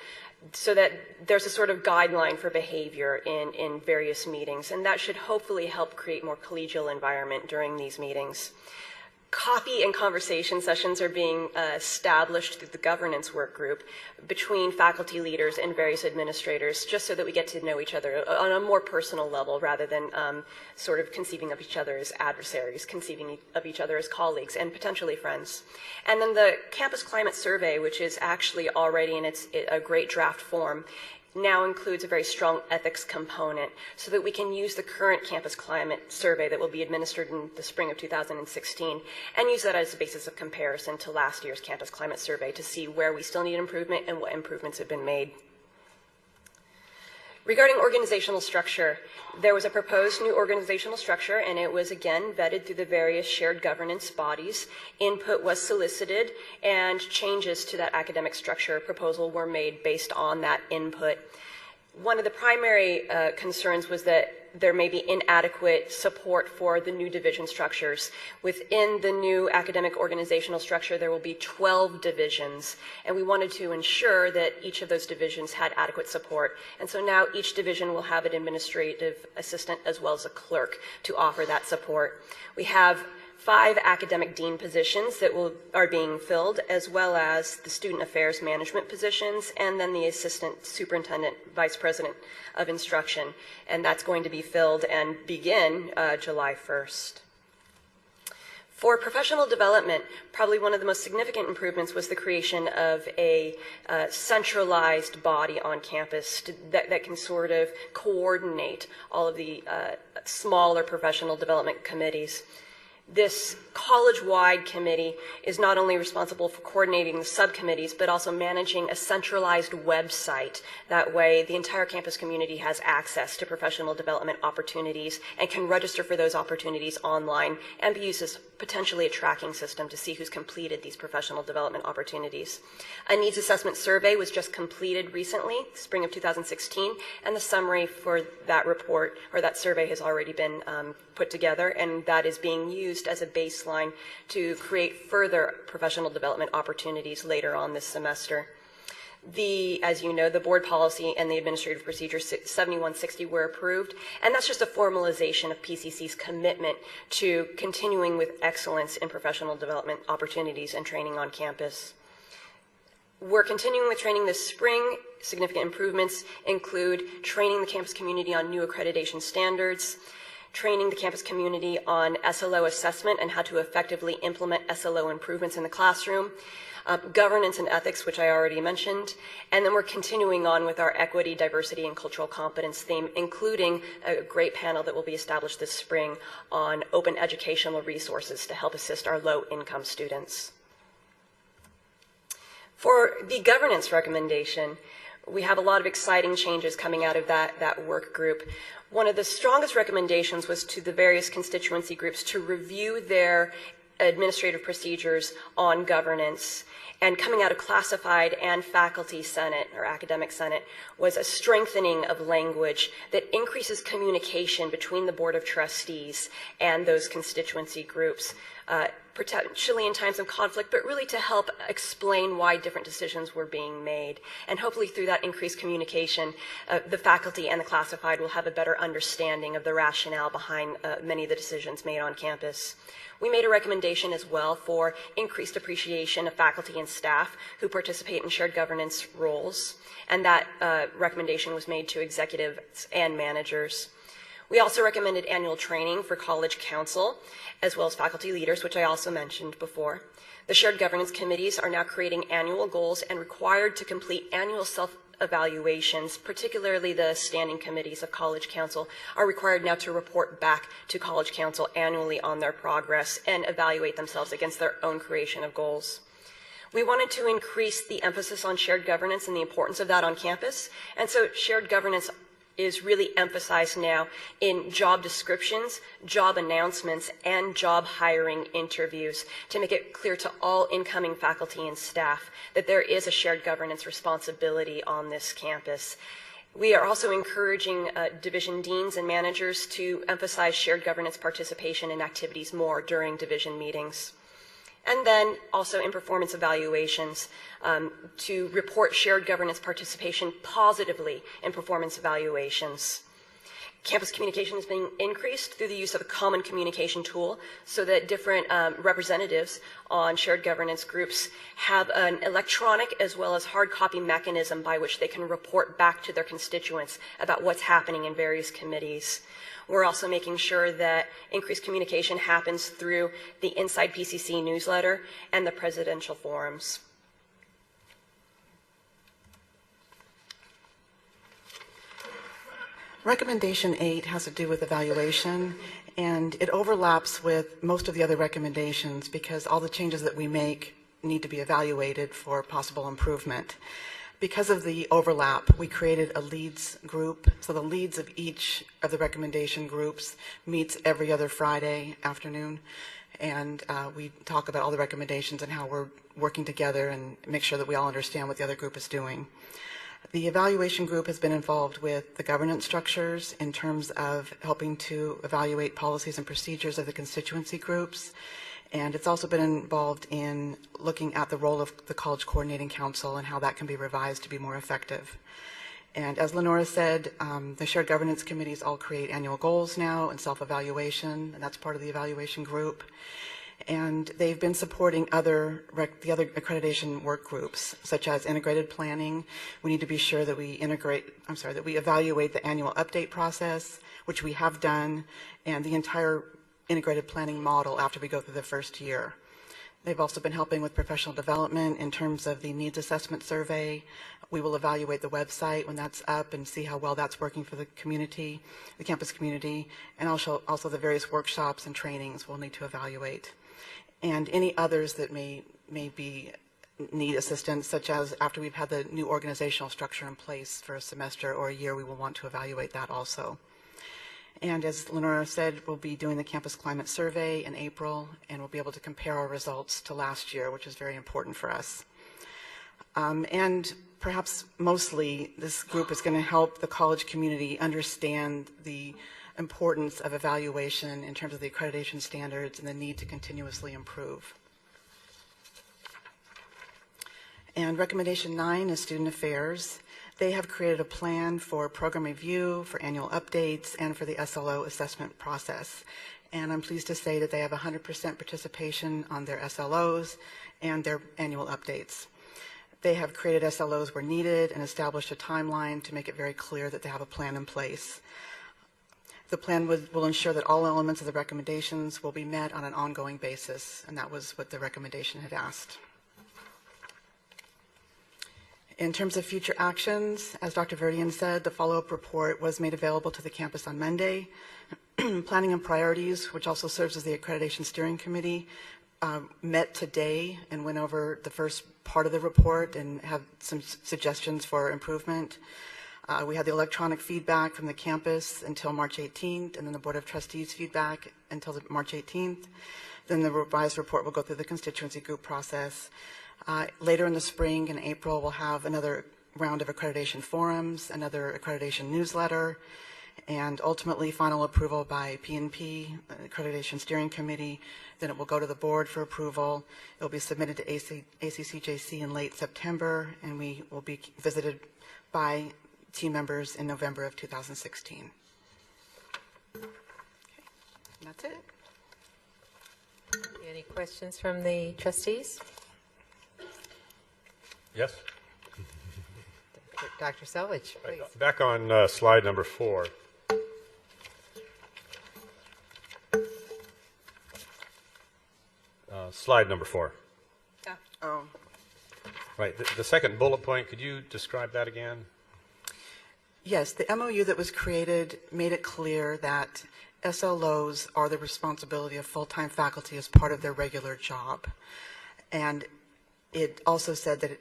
so that there's a sort of guideline for behavior in various meetings, and that should hopefully help create more collegial environment during these meetings. Coffee and conversation sessions are being established through the governance work group between faculty leaders and various administrators, just so that we get to know each other on a more personal level rather than sort of conceiving of each other as adversaries, conceiving of each other as colleagues and potentially friends. And then the campus climate survey, which is actually already in a great draft form, now includes a very strong ethics component so that we can use the current campus climate survey that will be administered in the spring of 2016 and use that as a basis of comparison to last year's campus climate survey to see where we still need improvement and what improvements have been made. Regarding organizational structure, there was a proposed new organizational structure, and it was again vetted through the various shared governance bodies. Input was solicited, and changes to that academic structure proposal were made based on that input. One of the primary concerns was that there may be inadequate support for the new division structures. Within the new academic organizational structure, there will be 12 divisions, and we wanted to ensure that each of those divisions had adequate support. And so now each division will have an administrative assistant as well as a clerk to offer that support. We have 5 academic dean positions that are being filled, as well as the student affairs management positions, and then the assistant superintendent, vice president of instruction. And that's going to be filled and begin July 1st. For professional development, probably one of the most significant improvements was the creation of a centralized body on campus that can sort of coordinate all of the smaller professional development committees. This college-wide committee is not only responsible for coordinating the subcommittees, but also managing a centralized website. That way, the entire campus community has access to professional development opportunities and can register for those opportunities online and be used as potentially a tracking system to see who's completed these professional development opportunities. A needs assessment survey was just completed recently, spring of 2016, and the summary for that report or that survey has already been put together, and that is being used as a baseline to create further professional development opportunities later on this semester. As you know, the board policy and the administrative procedure 7160 were approved, and that's just a formalization of PCC's commitment to continuing with excellence in professional development opportunities and training on campus. We're continuing with training this spring. Significant improvements include training the campus community on new accreditation standards, training the campus community on SLO assessment and how to effectively implement SLO improvements in the classroom, governance and ethics, which I already mentioned, and then we're continuing on with our equity, diversity, and cultural competence theme, including a great panel that will be established this spring on open educational resources to help assist our low-income students. For the governance recommendation, we have a lot of exciting changes coming out of that work group. One of the strongest recommendations was to the various constituency groups to review their administrative procedures on governance. And coming out of classified and faculty senate or academic senate was a strengthening of language that increases communication between the board of trustees and those constituency groups, potentially in times of conflict, but really to help explain why different decisions were being made. And hopefully through that increased communication, the faculty and the classified will have a better understanding of the rationale behind many of the decisions made on campus. We made a recommendation as well for increased appreciation of faculty and staff who participate in shared governance roles, and that recommendation was made to executives and managers. We also recommended annual training for college council, as well as faculty leaders, which I also mentioned before. The shared governance committees are now creating annual goals and required to complete annual self-evaluations, particularly the standing committees of college council, are required now to report back to college council annually on their progress and evaluate themselves against their own creation of goals. We wanted to increase the emphasis on shared governance and the importance of that on campus, and so shared governance is really emphasized now in job descriptions, job announcements, and job hiring interviews to make it clear to all incoming faculty and staff that there is a shared governance responsibility on this campus. We are also encouraging division deans and managers to emphasize shared governance participation in activities more during division meetings. And then also in performance evaluations to report shared governance participation positively in performance evaluations. Campus communication is being increased through the use of a common communication tool so that different representatives on shared governance groups have an electronic as well as hard copy mechanism by which they can report back to their constituents about what's happening in various committees. We're also making sure that increased communication happens through the Inside PCC newsletter and the presidential forums. Recommendation 8 has to do with evaluation, and it overlaps with most of the other recommendations because all the changes that we make need to be evaluated for possible improvement. Because of the overlap, we created a leads group. So the leads of each of the recommendation groups meets every other Friday afternoon, and we talk about all the recommendations and how we're working together and make sure that we all understand what the other group is doing. The evaluation group has been involved with the governance structures in terms of helping to evaluate policies and procedures of the constituency groups. And it's also been involved in looking at the role of the College Coordinating Council and how that can be revised to be more effective. And as Lenora said, the Shared Governance Committees all create annual goals now and self-evaluation, and that's part of the evaluation group. And they've been supporting the other accreditation work groups, such as integrated planning. We need to be sure that we evaluate the annual update process, which we have done, and the entire integrated planning model after we go through the first year. They've also been helping with professional development in terms of the needs assessment survey. We will evaluate the website when that's up and see how well that's working for the community, the campus community, and also the various workshops and trainings we'll need to evaluate. And any others that may need assistance, such as after we've had the new organizational structure in place for a semester or a year, we will want to evaluate that also. And as Lenora said, we'll be doing the campus climate survey in April, and we'll be able to compare our results to last year, which is very important for us. And perhaps mostly, this group is going to help the college community understand the importance of evaluation in terms of the accreditation standards and the need to continuously improve. And recommendation 9 is student affairs. They have created a plan for program review, for annual updates, and for the SLO assessment process. And I'm pleased to say that they have 100% participation on their SLOs and their annual updates. They have created SLOs where needed and established a timeline to make it very clear that they have a plan in place. The plan will ensure that all elements of the recommendations will be met on an ongoing basis, and that was what the recommendation had asked. In terms of future actions, as Dr. Verdian said, the follow-up report was made available to the campus on Monday. Planning and priorities, which also serves as the accreditation steering committee, met today and went over the first part of the report and have some suggestions for improvement. We had the electronic feedback from the campus until March 18th, and then the Board of Trustees feedback until March 18th. Then the revised report will go through the constituency group process. Later in the spring, in April, we'll have another round of accreditation forums, another accreditation newsletter, and ultimately final approval by P&P, Accreditation Steering Committee. Then it will go to the board for approval. It will be submitted to ACCJC in late September, and we will be visited by team members in November of 2016. Okay, and that's it. Any questions from the trustees? Yes? Dr. Selvage, please. Back on slide number 4. Slide number 4. Yeah. Oh. Right. The second bullet point, could you describe that again? Yes, the MOU that was created made it clear that SLOs are the responsibility of full-time faculty as part of their regular job. And it also said that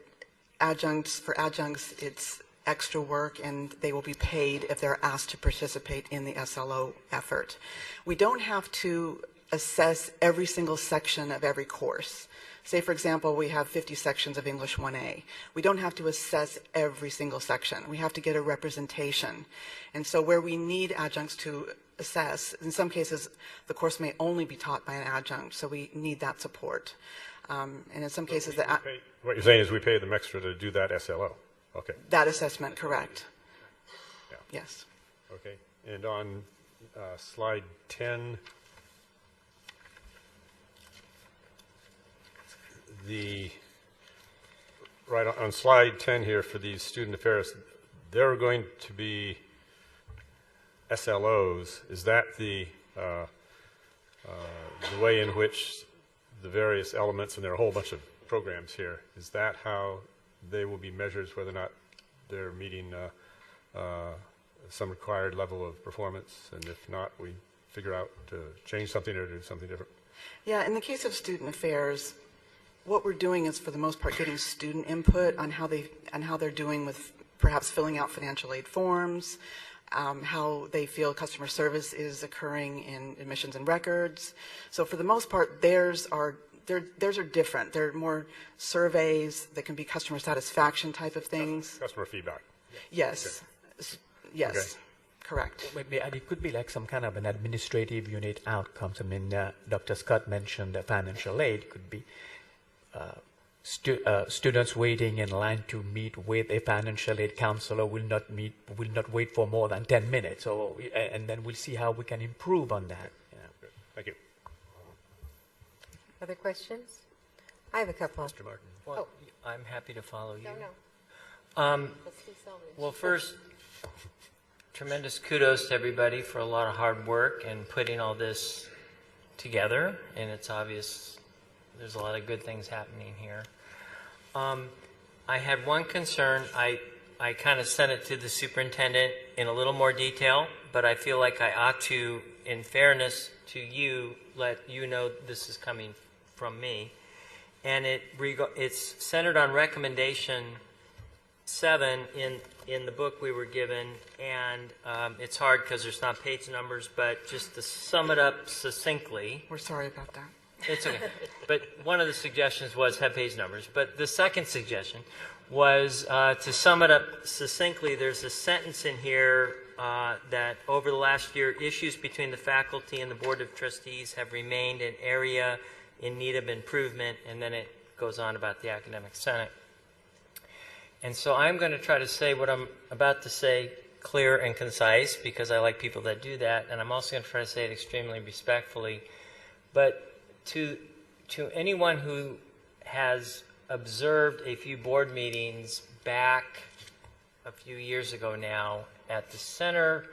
for adjuncts, it's extra work and they will be paid if they're asked to participate in the SLO effort. We don't have to assess every single section of every course. Say, for example, we have 50 sections of English 1A. We don't have to assess every single section. We have to get a representation. And so where we need adjuncts to assess, in some cases, the course may only be taught by an adjunct, so we need that support. And in some cases, what you're saying is we pay them extra to do that SLO. Okay. That assessment, correct. Yeah. Yes. Okay. And on slide 10, right on slide 10 here for these student affairs, there are going to be SLOs. Is that the way in which the various elements, and there are a whole bunch of programs here, is that how they will be measured, whether or not they're meeting some required level of performance, and if not, we figure out to change something or do something different. Yeah, in the case of student affairs, what we're doing is, for the most part, getting student input on how they're doing with perhaps filling out financial aid forms, how they feel customer service is occurring in admissions and records. So for the most part, theirs are different. They're more surveys that can be customer satisfaction type of things. Customer feedback. Yes. Okay. Yes. Okay. Correct. Maybe, and it could be like some kind of an administrative unit outcomes. I mean, Dr. Scott mentioned financial aid could be students waiting in line to meet with a financial aid counselor will not wait for more than 10 minutes. So, and then we'll see how we can improve on that. Yeah. Thank you. Other questions? I have a couple. Mr. Martin. Well, I'm happy to follow you. No. Well, first, tremendous kudos to everybody for a lot of hard work and putting all this together, and it's obvious there's a lot of good things happening here. I had one concern. I kind of sent it to the superintendent in a little more detail, but I feel like I ought to, in fairness to you, let you know this is coming from me. And it's centered on recommendation 7 in the book we were given, and it's hard because there's not page numbers, but just to sum it up succinctly. We're sorry about that. It's okay. But one of the suggestions was have page numbers. But the second suggestion was to sum it up succinctly. There's a sentence in here that over the last year, issues between the faculty and the Board of Trustees have remained an area in need of improvement, and then it goes on about the Academic Senate. And so I'm going to try to say what I'm about to say clear and concise, because I like people that do that, and I'm also going to try to say it extremely respectfully. But to anyone who has observed a few board meetings back a few years ago now, at the center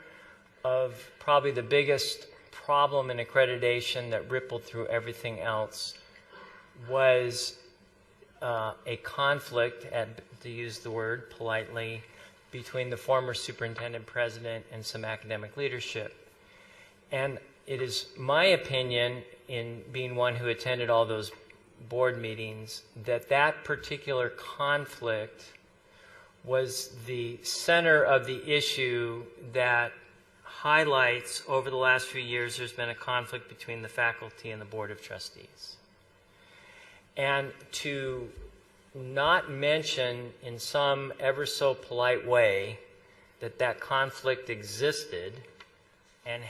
of probably the biggest problem in accreditation that rippled through everything else was a conflict, to use the word politely, between the former superintendent president and some academic leadership. And it is my opinion, in being one who attended all those board meetings, that that particular conflict was the center of the issue that highlights over the last few years there's been a conflict between the faculty and the Board of Trustees. And to not mention in some ever so polite way that that conflict existed and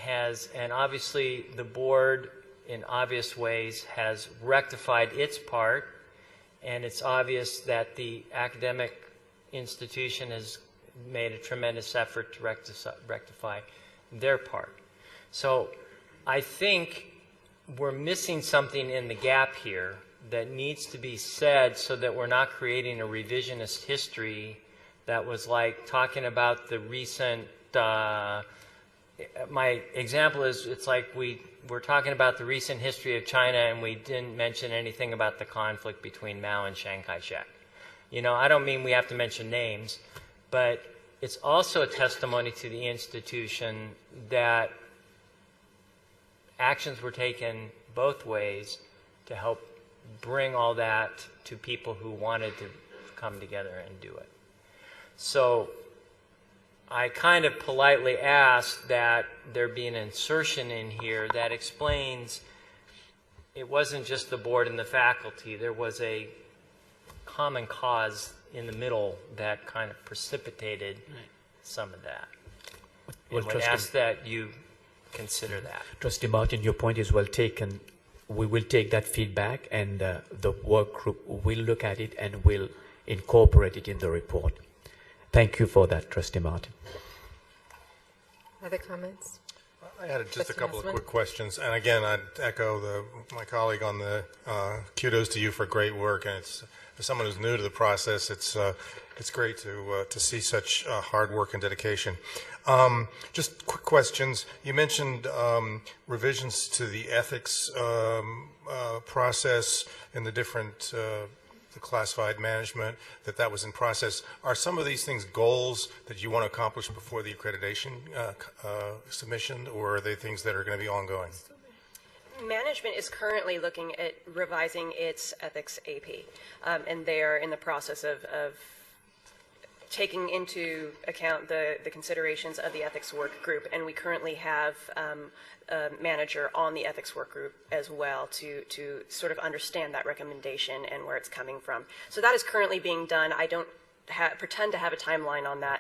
obviously the board in obvious ways has rectified its part, and it's obvious that the academic institution has made a tremendous effort to rectify their part. So I think we're missing something in the gap here that needs to be said so that we're not creating a revisionist history that was like talking about the recent, my example is, it's like we're talking about the recent history of China and we didn't mention anything about the conflict between Mao and Chiang Kai-shek. You know, I don't mean we have to mention names, but it's also a testimony to the institution that actions were taken both ways to help bring all that to people who wanted to come together and do it. So I kind of politely asked that there be an insertion in here that explains it wasn't just the board and the faculty. There was a common cause in the middle that kind of precipitated some of that. Well, I would ask that you consider that. Trustee Martin, your point is well taken. We will take that feedback, and the work group will look at it and will incorporate it in the report. Thank you for that, Trustee Martin. Other comments? I had just a couple of quick questions, and again, I'd echo my colleague on the kudos to you for great work. And it's, as someone who's new to the process, it's great to see such hard work and dedication. Just quick questions. You mentioned revisions to the ethics process in the different the classified management, that was in process. Are some of these things goals that you want to accomplish before the accreditation submission, or are they things that are going to be ongoing? Management is currently looking at revising its ethics AP, and they are in the process of taking into account the considerations of the ethics work group, and we currently have a manager on the ethics work group as well to sort of understand that recommendation and where it's coming from. So that is currently being done. I don't pretend to have a timeline on that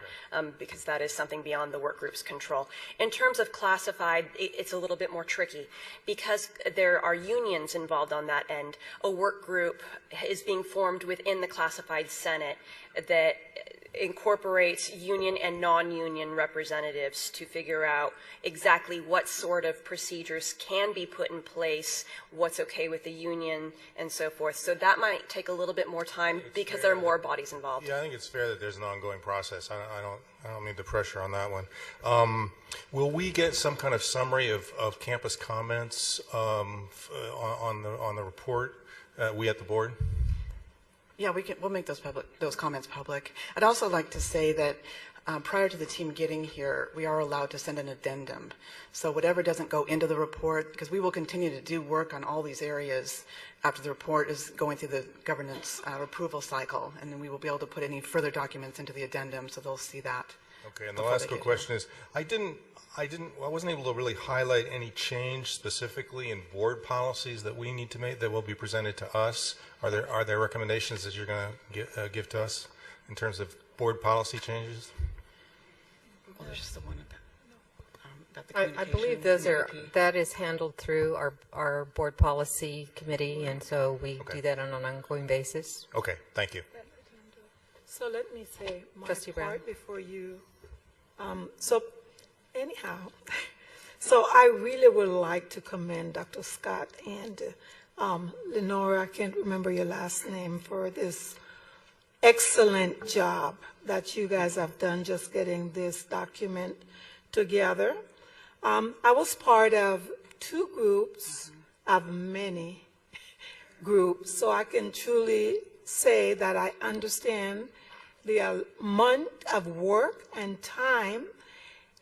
because that is something beyond the work group's control. In terms of classified, it's a little bit more tricky because there are unions involved on that end. A work group is being formed within the classified Senate that incorporates union and non-union representatives to figure out exactly what sort of procedures can be put in place, what's okay with the union, and so forth. So that might take a little bit more time because there are more bodies involved. Yeah, I think it's fair that there's an ongoing process. I don't mean the pressure on that one. Will we get some kind of summary of campus comments on the report, we at the board? Yeah, we'll make those comments public. I'd also like to say that prior to the team getting here, we are allowed to send an addendum. So whatever doesn't go into the report, because we will continue to do work on all these areas after the report is going through the governance approval cycle, and then we will be able to put any further documents into the addendum, so they'll see that. Okay, and the last quick question is, I wasn't able to really highlight any change specifically in board policies that we need to make that will be presented to us. Are there recommendations that you're going to give to us in terms of board policy changes? Well, there's just the one I believe that is handled through our board policy committee, and so we do that on an ongoing basis. Okay, thank you. So let me say my Trustee Brown. part before you. So anyhow, so I really would like to commend Dr. Scott and Lenora, I can't remember your last name, for this excellent job that you guys have done just getting this document together. I was part of 2 groups of many groups, so I can truly say that I understand the amount of work and time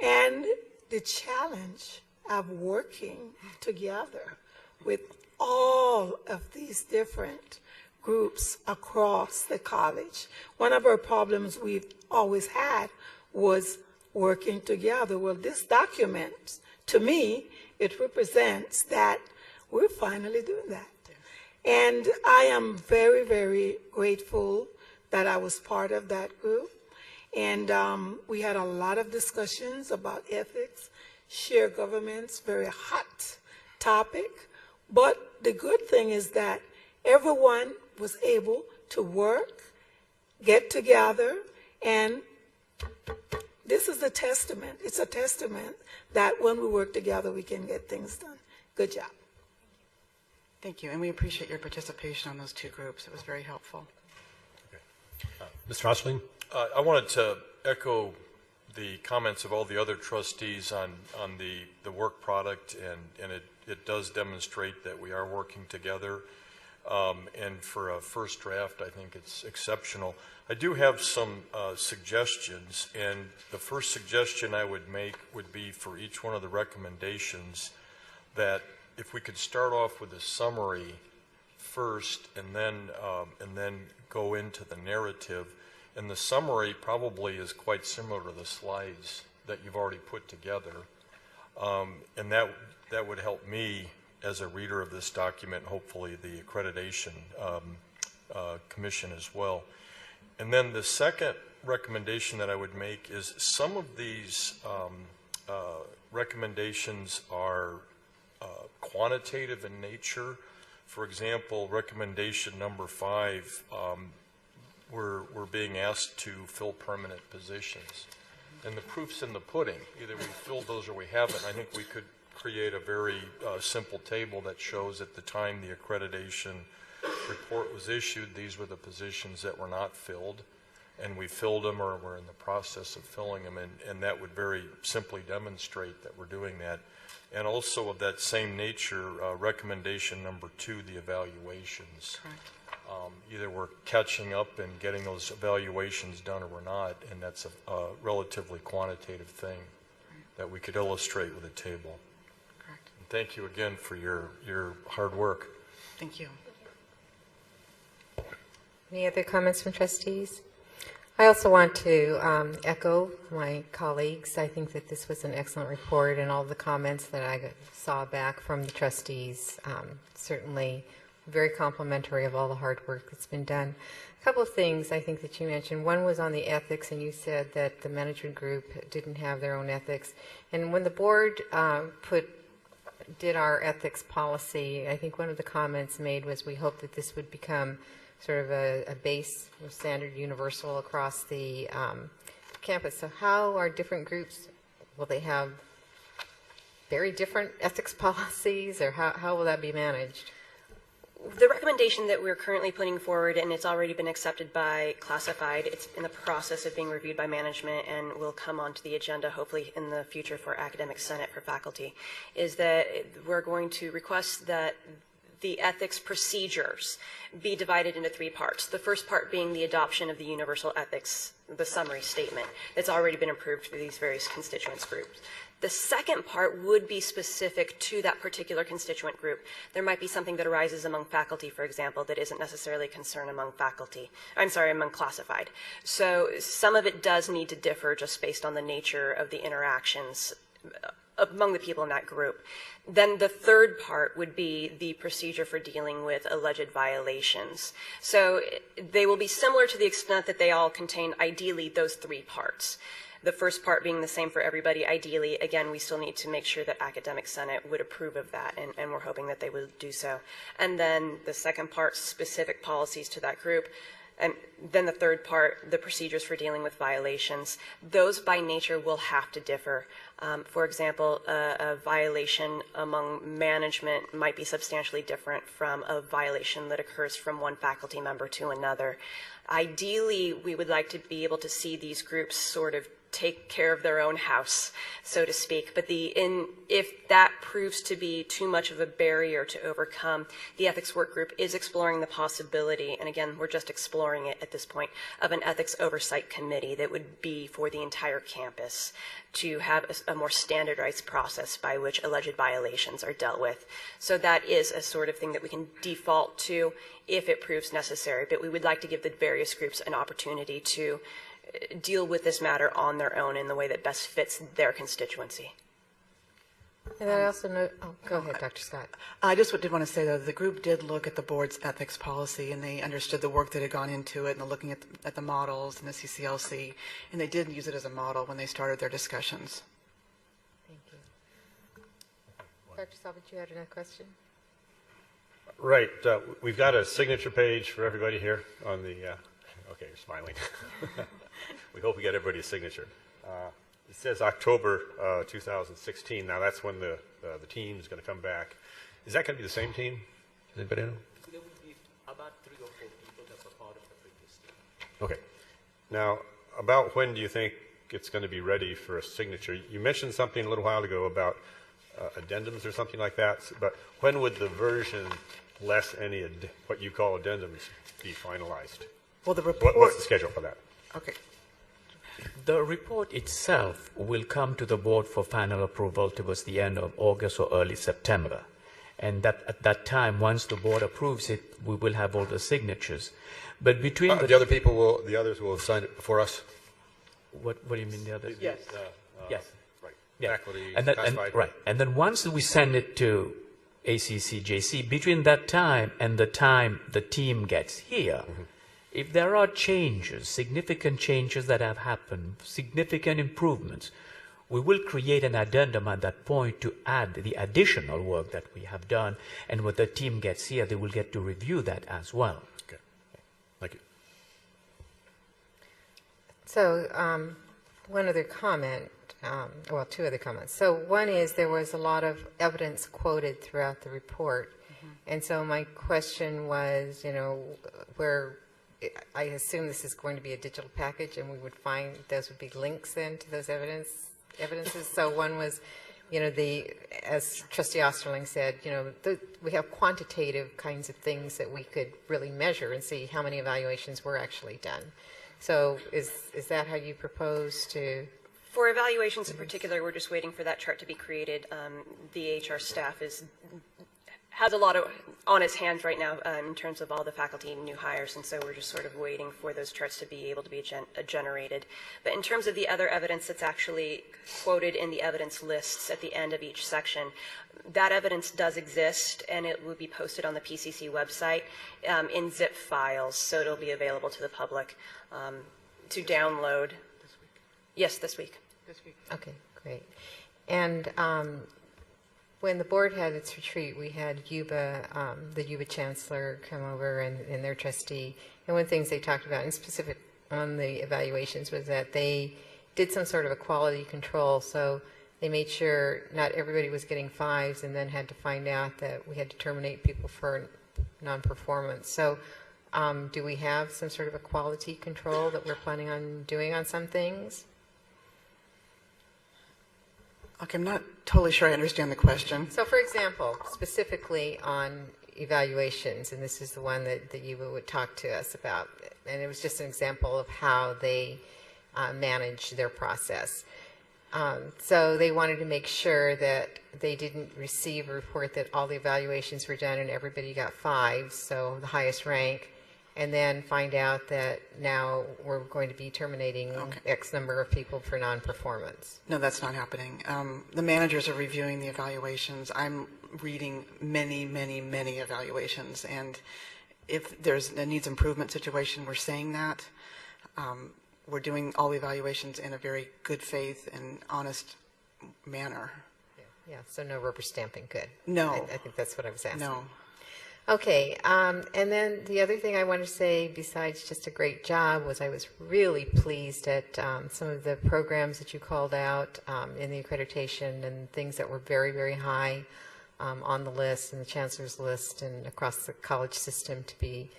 and the challenge of working together with all of these different groups across the college. One of our problems we've always had was working together. Well, this document, to me, it represents that we're finally doing that. And I am very, very grateful that I was part of that group. And we had a lot of discussions about ethics, shared governance, very hot topic. But the good thing is that everyone was able to work, get together, and this is a testament. It's a testament that when we work together, we can get things done. Good job. Thank you, and we appreciate your participation on those 2 groups. It was very helpful. Mr. Osling? I wanted to echo the comments of all the other trustees on the work product, and it does demonstrate that we are working together. And for a first draft, I think it's exceptional. I do have some suggestions, and the first suggestion I would make would be for each one of the recommendations that if we could start off with a summary first and then go into the narrative. And the summary probably is quite similar to the slides that you've already put together. And that would help me as a reader of this document, hopefully the accreditation commission as well. And then the second recommendation that I would make is some of these recommendations are quantitative in nature. For example, recommendation number 5, we're being asked to fill permanent positions. And the proof's in the pudding. Either we filled those or we haven't. I think we could create a very simple table that shows at the time the accreditation report was issued, these were the positions that were not filled, and we filled them or we're in the process of filling them, and that would very simply demonstrate that we're doing that. And also of that same nature, recommendation number 2, the evaluations. Either we're catching up and getting those evaluations done or we're not, and that's a relatively quantitative thing that we could illustrate with a table. Correct. And thank you again for your hard work. Thank you. Any other comments from trustees? I also want to echo my colleagues. I think that this was an excellent report, and all the comments that I saw back from the trustees certainly very complimentary of all the hard work that's been done. A couple of things I think that you mentioned. One was on the ethics, and you said that the management group didn't have their own ethics. And when the board did our ethics policy, I think one of the comments made was we hope that this would become sort of a base standard universal across the campus. So how are different groups, will they have very different ethics policies, or how will that be managed? The recommendation that we're currently putting forward, and it's already been accepted by classified, it's in the process of being reviewed by management and will come onto the agenda hopefully in the future for academic senate for faculty, is that we're going to request that the ethics procedures be divided into 3 parts. The first part being the adoption of the universal ethics, the summary statement that's already been approved for these various constituents groups. The second part would be specific to that particular constituent group. There might be something that arises among faculty, for example, that isn't necessarily a concern among among classified. So some of it does need to differ just based on the nature of the interactions among the people in that group. Then the third part would be the procedure for dealing with alleged violations. So they will be similar to the extent that they all contain, ideally, those 3 parts. The first part being the same for everybody, ideally. Again, we still need to make sure that academic senate would approve of that, and we're hoping that they will do so. And then the second part, specific policies to that group. And then the third part, the procedures for dealing with violations. Those by nature will have to differ. For example, a violation among management might be substantially different from a violation that occurs from one faculty member to another. Ideally, we would like to be able to see these groups sort of take care of their own house, so to speak. But if that proves to be too much of a barrier to overcome, the ethics work group is exploring the possibility, and again, we're just exploring it at this point, of an ethics oversight committee that would be for the entire campus to have a more standardized process by which alleged violations are dealt with. So that is a sort of thing that we can default to if it proves necessary, but we would like to give the various groups an opportunity to deal with this matter on their own in the way that best fits their constituency. And I also know, go ahead, Dr. Scott. I just did want to say, though, the group did look at the board's ethics policy, and they understood the work that had gone into it, and looking at the models and the CCLC, and they did use it as a model when they started their discussions. Thank you. Dr. Salvage, you had another question? Right. We've got a signature page for everybody here on the, okay, you're smiling. We hope we get everybody's signature. It says October 2016. Now that's when the team is going to come back. Is that going to be the same team? Does anybody know? There would be about 3 or 4 people that were part of the previous team. Okay. Now, about when do you think it's going to be ready for a signature? You mentioned something a little while ago about addendums or something like that, but when would the version less any what you call addendums be finalized? Well, the report... What's the schedule for that? Okay. The report itself will come to the board for final approval towards the end of August or early September. And at that time, once the board approves it, we will have all the signatures. But between the others will have signed it before us? What do you mean the others? Yes. Yes. Right. Yeah. Faculty, And then, classified. right. And then once we send it to ACCJC, between that time and the time the team gets here, if there are changes, significant changes that have happened, significant improvements, we will create an addendum at that point to add the additional work that we have done. And when the team gets here, they will get to review that as well. Okay. Thank you. So one other comment, well, 2 other comments. So one is there was a lot of evidence quoted throughout the report. And so my question was, where I assume this is going to be a digital package, and we would find those would be links then to those evidences. So one was, you know, as Trustee Osterling said, you know, we have quantitative kinds of things that we could really measure and see how many evaluations were actually done. So is that how you propose to? For evaluations in particular, we're just waiting for that chart to be created. The HR staff has a lot on its hands right now in terms of all the faculty and new hires, and so we're just sort of waiting for those charts to be able to be generated. But in terms of the other evidence that's actually quoted in the evidence lists at the end of each section, that evidence does exist, and it will be posted on the PCC website in zip files, so it'll be available to the public to download. This week? Yes, this week. This week. Okay, great. And when the board had its retreat, we had the UBA chancellor come over and their trustee. And one of the things they talked about, in specific on the evaluations, was that they did some sort of a quality control. So they made sure not everybody was getting 5s and then had to find out that we had to terminate people for non-performance. So do we have some sort of a quality control that we're planning on doing on some things? Okay, I'm not totally sure I understand the question. So, for example, specifically on evaluations, and this is the one that you would talk to us about, and it was just an example of how they manage their process. So they wanted to make sure that they didn't receive a report that all the evaluations were done and everybody got 5s, so the highest rank, and then find out that now we're going to be terminating X number of people for non-performance. No, that's not happening. The managers are reviewing the evaluations. I'm reading many, many, many evaluations, and if there's a needs improvement situation, we're saying that. We're doing all the evaluations in a very good faith and honest manner. Yeah, so no rubber stamping, good. No. I think that's what I was asking. No. Okay, and then the other thing I want to say, besides just a great job, was I was really pleased at some of the programs that you called out in the accreditation and things that were very, very high on the list and the chancellor's list and across the college system to be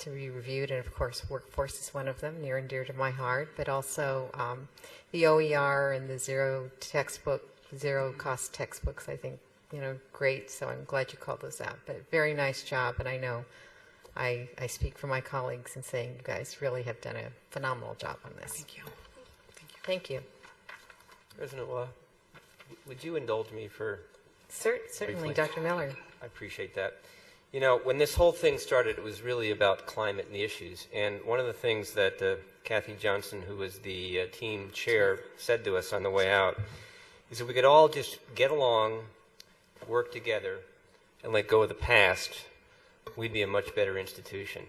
reviewed. And of course, workforce is one of them, near and dear to my heart, but also the OER and the zero cost textbooks, I think, great. So I'm glad you called those out. But very nice job, and I know I speak for my colleagues in saying you guys really have done a phenomenal job on this. Thank you. Thank you. President Waugh, would you indulge me for... Certainly, Dr. Miller. I appreciate that. You know, when this whole thing started, it was really about climate and the issues. And one of the things that Kathy Johnson, who was the team chair, said to us on the way out is that we could all just get along, work together, and let go of the past, we'd be a much better institution.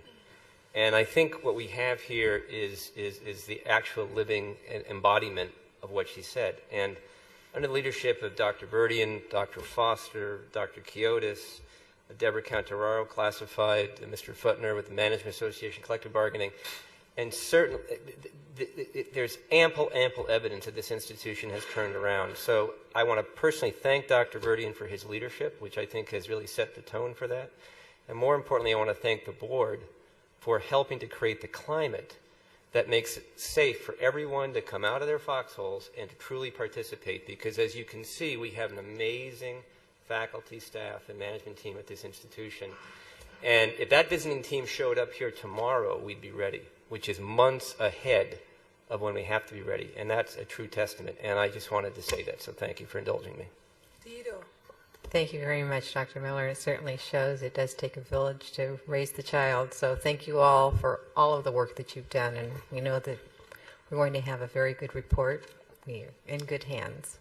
And I think what we have here is the actual living embodiment of what she said. And under the leadership of Dr. Burdian, Dr. Foster, Dr. Kiotis, Deborah Cantararo, classified, Mr. Futner with the Management Association, collective bargaining, and certainly there's ample evidence that this institution has turned around. So I want to personally thank Dr. Burdian for his leadership, which I think has really set the tone for that. And more importantly, I want to thank the board for helping to create the climate that makes it safe for everyone to come out of their foxholes and to truly participate. Because as you can see, we have an amazing faculty, staff, and management team at this institution. And if that visiting team showed up here tomorrow, we'd be ready, which is months ahead of when we have to be ready. And that's a true testament. And I just wanted to say that, so thank you for indulging me. Thank you very much, Dr. Miller. It certainly shows it does take a village to raise the child. So thank you all for all of the work that you've done. And we know that we're going to have a very good report. We're in good hands.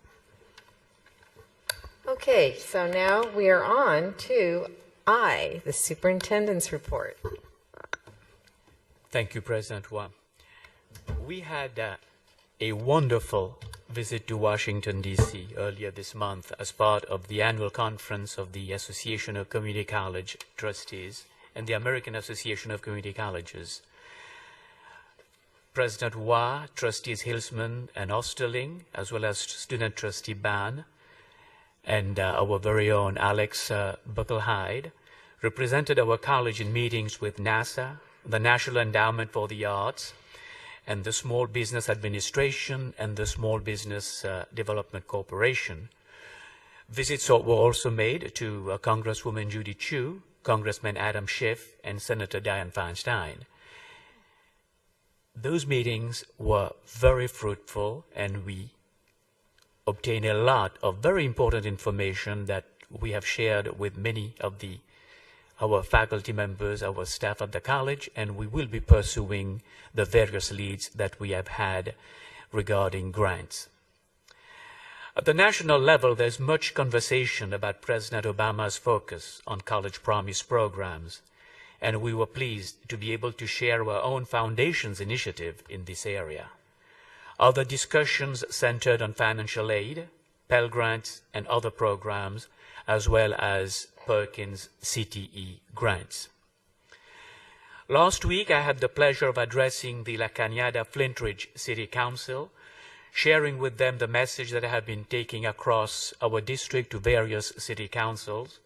Okay, so now we are on to the superintendent's report. Thank you, President Waugh. We had a wonderful visit to Washington, D.C. earlier this month as part of the annual conference of the Association of Community College Trustees and the American Association of Community Colleges. President Waugh, Trustees Hilsman and Osterling, as well as Student Trustee Ban, and our very own Alex Bucklehyde, represented our college in meetings with NASA, the National Endowment for the Arts, and the Small Business Administration and the Small Business Development Corporation. Visits were also made to Congresswoman Judy Chu, Congressman Adam Schiff, and Senator Dianne Feinstein. Those meetings were very fruitful, and we obtained a lot of very important information that we have shared with many of our faculty members, our staff at the college, and we will be pursuing the various leads that we have had regarding grants. At the national level, there's much conversation about President Obama's focus on college promise programs, and we were pleased to be able to share our own foundation's initiative in this area. Other discussions centered on financial aid, Pell Grants, and other programs, as well as Perkins CTE grants. Last week, I had the pleasure of addressing the La Cañada Flintridge City Council, sharing with them the message that I have been taking across our district to various city councils.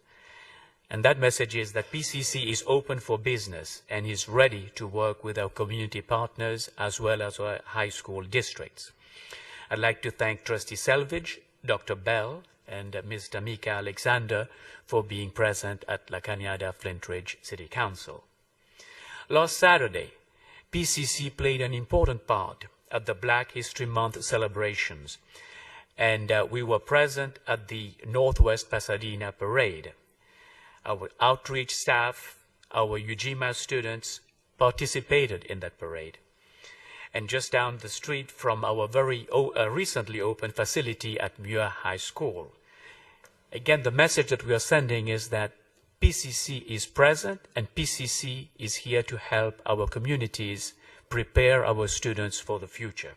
And that message is that PCC is open for business and is ready to work with our community partners as well as our high school districts. I'd like to thank Trustee Selvage, Dr. Bell, and Ms. Tamika Alexander for being present at La Cañada Flintridge City Council. Last Saturday, PCC played an important part at the Black History Month celebrations, and we were present at the Northwest Pasadena Parade. Our outreach staff, our UGMA students participated in that parade. And just down the street from our very recently opened facility at Muir High School. Again, the message that we are sending is that PCC is present and PCC is here to help our communities prepare our students for the future.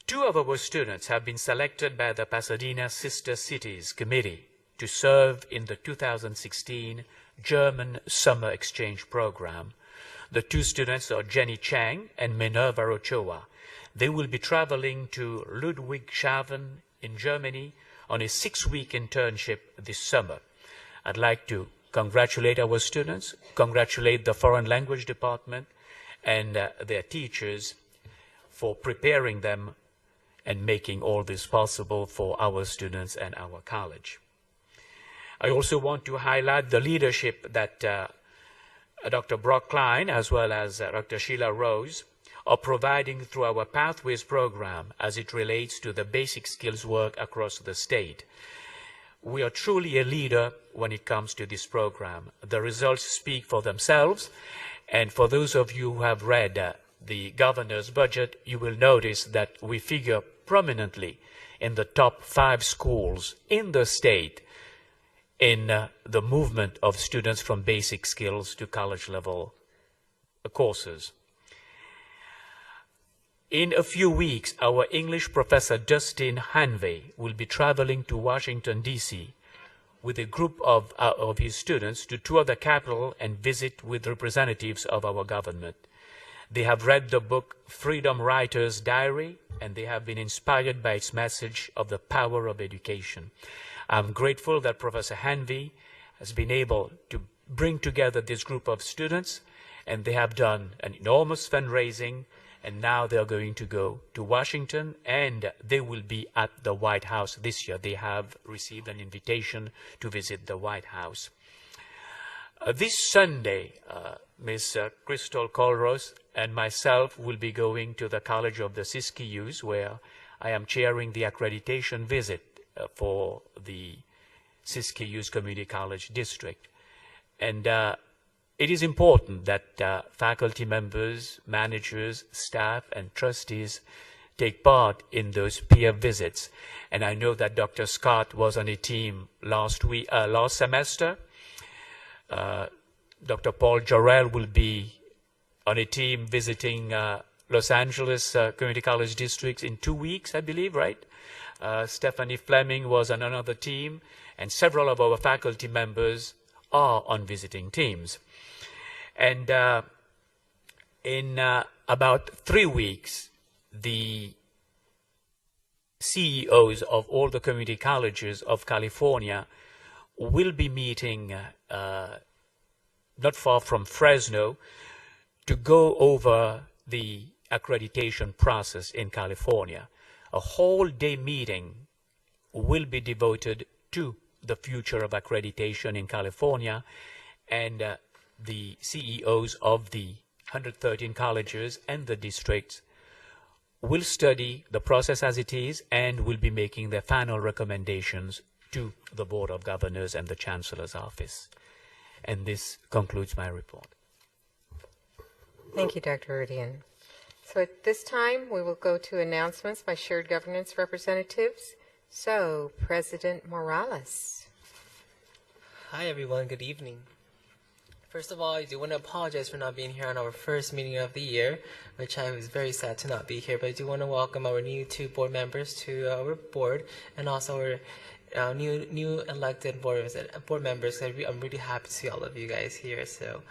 2 of our students have been selected by the Pasadena Sister Cities Committee to serve in the 2016 German Summer Exchange Program. The 2 students are Jenny Chang and Minerva Ochoa. They will be traveling to Ludwigshafen in Germany on a 6-week internship this summer. I'd like to congratulate our students, congratulate the Foreign Language Department and their teachers for preparing them and making all this possible for our students and our college. I also want to highlight the leadership that Dr. Brock Klein, as well as Dr. Sheila Rose, are providing through our Pathways program as it relates to the basic skills work across the state. We are truly a leader when it comes to this program. The results speak for themselves, and for those of you who have read the governor's budget, you will notice that we figure prominently in the top 5 schools in the state in the movement of students from basic skills to college level courses. In a few weeks, our English professor Dustin Hanvey will be traveling to Washington, D.C. with a group of his students to tour the Capitol and visit with representatives of our government. They have read the book Freedom Writer's Diary, and they have been inspired by its message of the power of education. I'm grateful that Professor Hanvey has been able to bring together this group of students, and they have done an enormous fundraising, and now they're going to go to Washington, and they will be at the White House this year. They have received an invitation to visit the White House. This Sunday, Ms. Crystal Colros and myself will be going to the College of the Siskiyous, where I am chairing the accreditation visit for the Siskiyous Community College District. And it is important that faculty members, managers, staff, and trustees take part in those peer visits. And I know that Dr. Scott was on a team last semester. Dr. Paul Jarrell will be on a team visiting Los Angeles Community College Districts in 2 weeks, I believe, right? Stephanie Fleming was on another team, and several of our faculty members are on visiting teams. And in about 3 weeks, the CEOs of all the community colleges of California will be meeting not far from Fresno to go over the accreditation process in California. A whole day meeting will be devoted to the future of accreditation in California, and the CEOs of the 113 colleges and the districts will study the process as it is and will be making their final recommendations to the Board of Governors and the Chancellor's office. And this concludes my report. Thank you, Dr. Rudian. So at this time, we will go to announcements by shared governance representatives. So, President Morales. Hi, everyone. Good evening. First of all, I do want to apologize for not being here on our first meeting of the year, which I was very sad to not be here, but I do want to welcome our new 2 board members to our board, and also our new elected board members. I'm really happy to see all of you guys here. So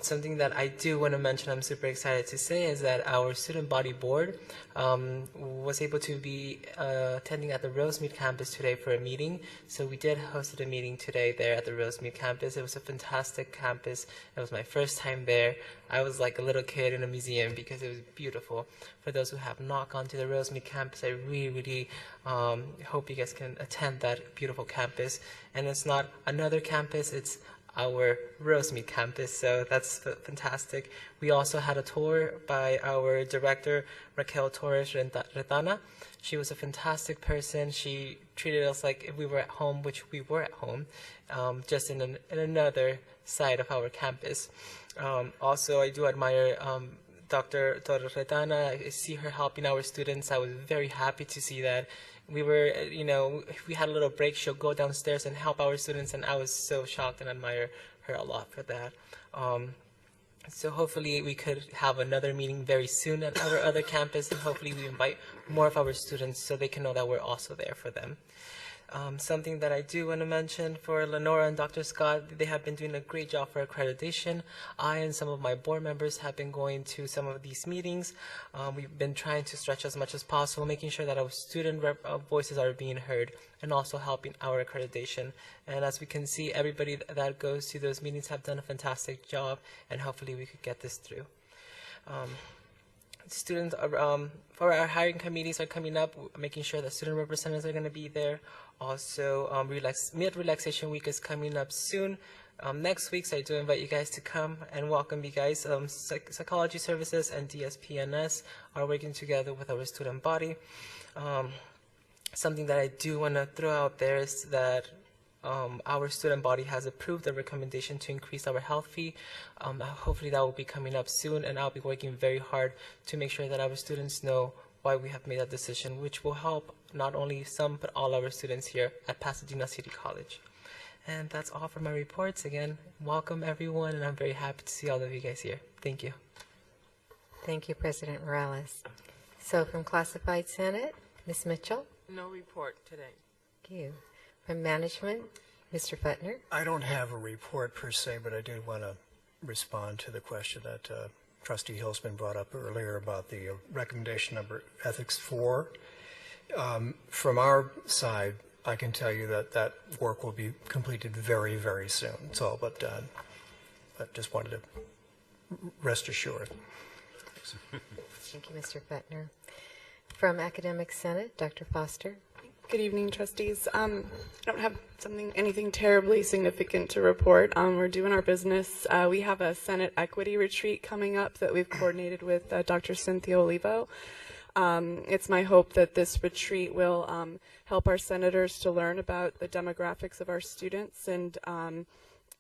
something that I do want to mention, I'm super excited to say, is that our student body board was able to be attending at the Rosemead campus today for a meeting. So we did host a meeting today there at the Rosemead campus. It was a fantastic campus. It was my first time there. I was like a little kid in a museum because it was beautiful. For those who have not gone to the Rosemead campus, I really hope you guys can attend that beautiful campus. And it's not another campus, it's our Rosemead campus, so that's fantastic. We also had a tour by our director, Raquel Torres Retana. She was a fantastic person. She treated us like if we were at home, which we were at home, just in another side of our campus. Also, I do admire Dr. Torres Retana. I see her helping our students. I was very happy to see that. We were, if we had a little break, she'll go downstairs and help our students, and I was so shocked and admire her a lot for that. So hopefully we could have another meeting very soon at our other campus, and hopefully we invite more of our students so they can know that we're also there for them. Something that I do want to mention for Lenora and Dr. Scott, they have been doing a great job for accreditation. I and some of my board members have been going to some of these meetings. We've been trying to stretch as much as possible, making sure that our student voices are being heard, and also helping our accreditation. And as we can see, everybody that goes to those meetings have done a fantastic job, and hopefully we could get this through. Students for our hiring committees are coming up, making sure that student representatives are going to be there. Also, mid-relaxation week is coming up soon. Next week, so I do invite you guys to come and welcome you guys. Psychology Services and DSPNS are working together with our student body. Something that I do want to throw out there is that our student body has approved a recommendation to increase our health fee. Hopefully that will be coming up soon, and I'll be working very hard to make sure that our students know why we have made that decision, which will help not only some but all our students here at Pasadena City College. And that's all for my reports. Again, welcome everyone, and I'm very happy to see all of you guys here. Thank you. Thank you, President Morales. So from Classified Senate, Ms. Mitchell. No report today. Thank you. From Management, Mr. Putner. I don't have a report per se, but I did want to respond to the question that Trustee Hilsman brought up earlier about the recommendation number Ethics 4. From our side, I can tell you that that work will be completed very, very soon. It's all but done. But just wanted to rest assured. Thank you, Mr. Putner. From Academic Senate, Dr. Foster. Good evening, trustees. I don't have anything terribly significant to report. We're doing our business. We have a Senate equity retreat coming up that we've coordinated with Dr. Cynthia Olivo. It's my hope that this retreat will help our senators to learn about the demographics of our students and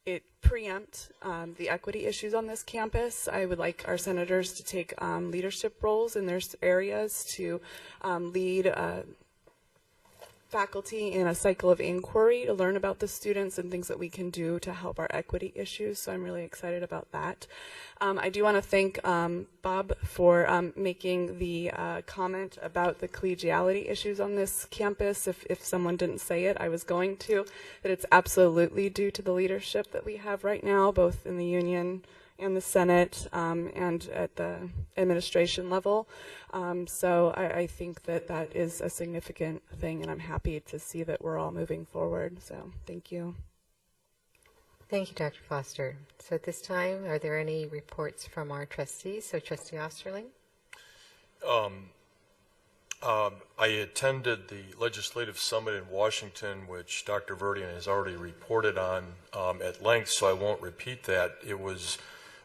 it preempt the equity issues on this campus. I would like our senators to take leadership roles in their areas to lead faculty in a cycle of inquiry to learn about the students and things that we can do to help our equity issues. So I'm really excited about that. I do want to thank Bob for making the comment about the collegiality issues on this campus. If someone didn't say it, I was going to, that it's absolutely due to the leadership that we have right now, both in the union and the Senate and at the administration level. So I think that that is a significant thing, and I'm happy to see that we're all moving forward. So thank you. Thank you, Dr. Foster. So at this time, are there any reports from our trustees? So Trustee Osterling. I attended the Legislative Summit in Washington, which Dr. Verdian has already reported on at length, so I won't repeat that. It was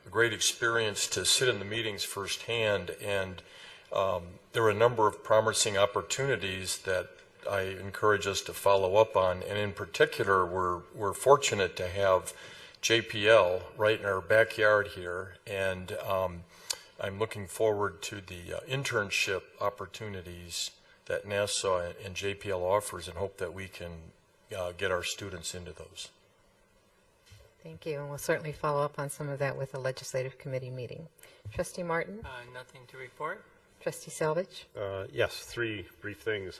a great experience to sit in the meetings firsthand, and there were a number of promising opportunities that I encourage us to follow up on, and in particular, we're fortunate to have JPL right in our backyard here, and I'm looking forward to the internship opportunities that NASA and JPL offers, and hope that we can get our students into those. Thank you, and we'll certainly follow up on some of that with the Legislative Committee meeting. Trustee Martin? Nothing to report. Trustee Selvage? Yes, three brief things.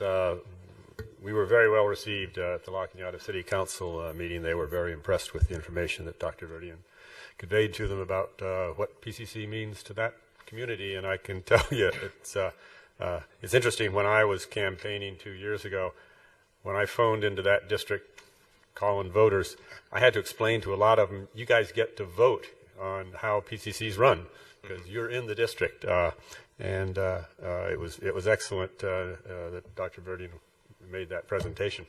We were very well received at the La Cañada City Council meeting. They were very impressed with the information that Dr. Verdian conveyed to them about what PCC means to that community, and I can tell you it's interesting. When I was campaigning 2 years ago, when I phoned into that district calling voters, I had to explain to a lot of them, you guys get to vote on how PCCs run because you're in the district, and it was excellent that Dr. Verdian made that presentation.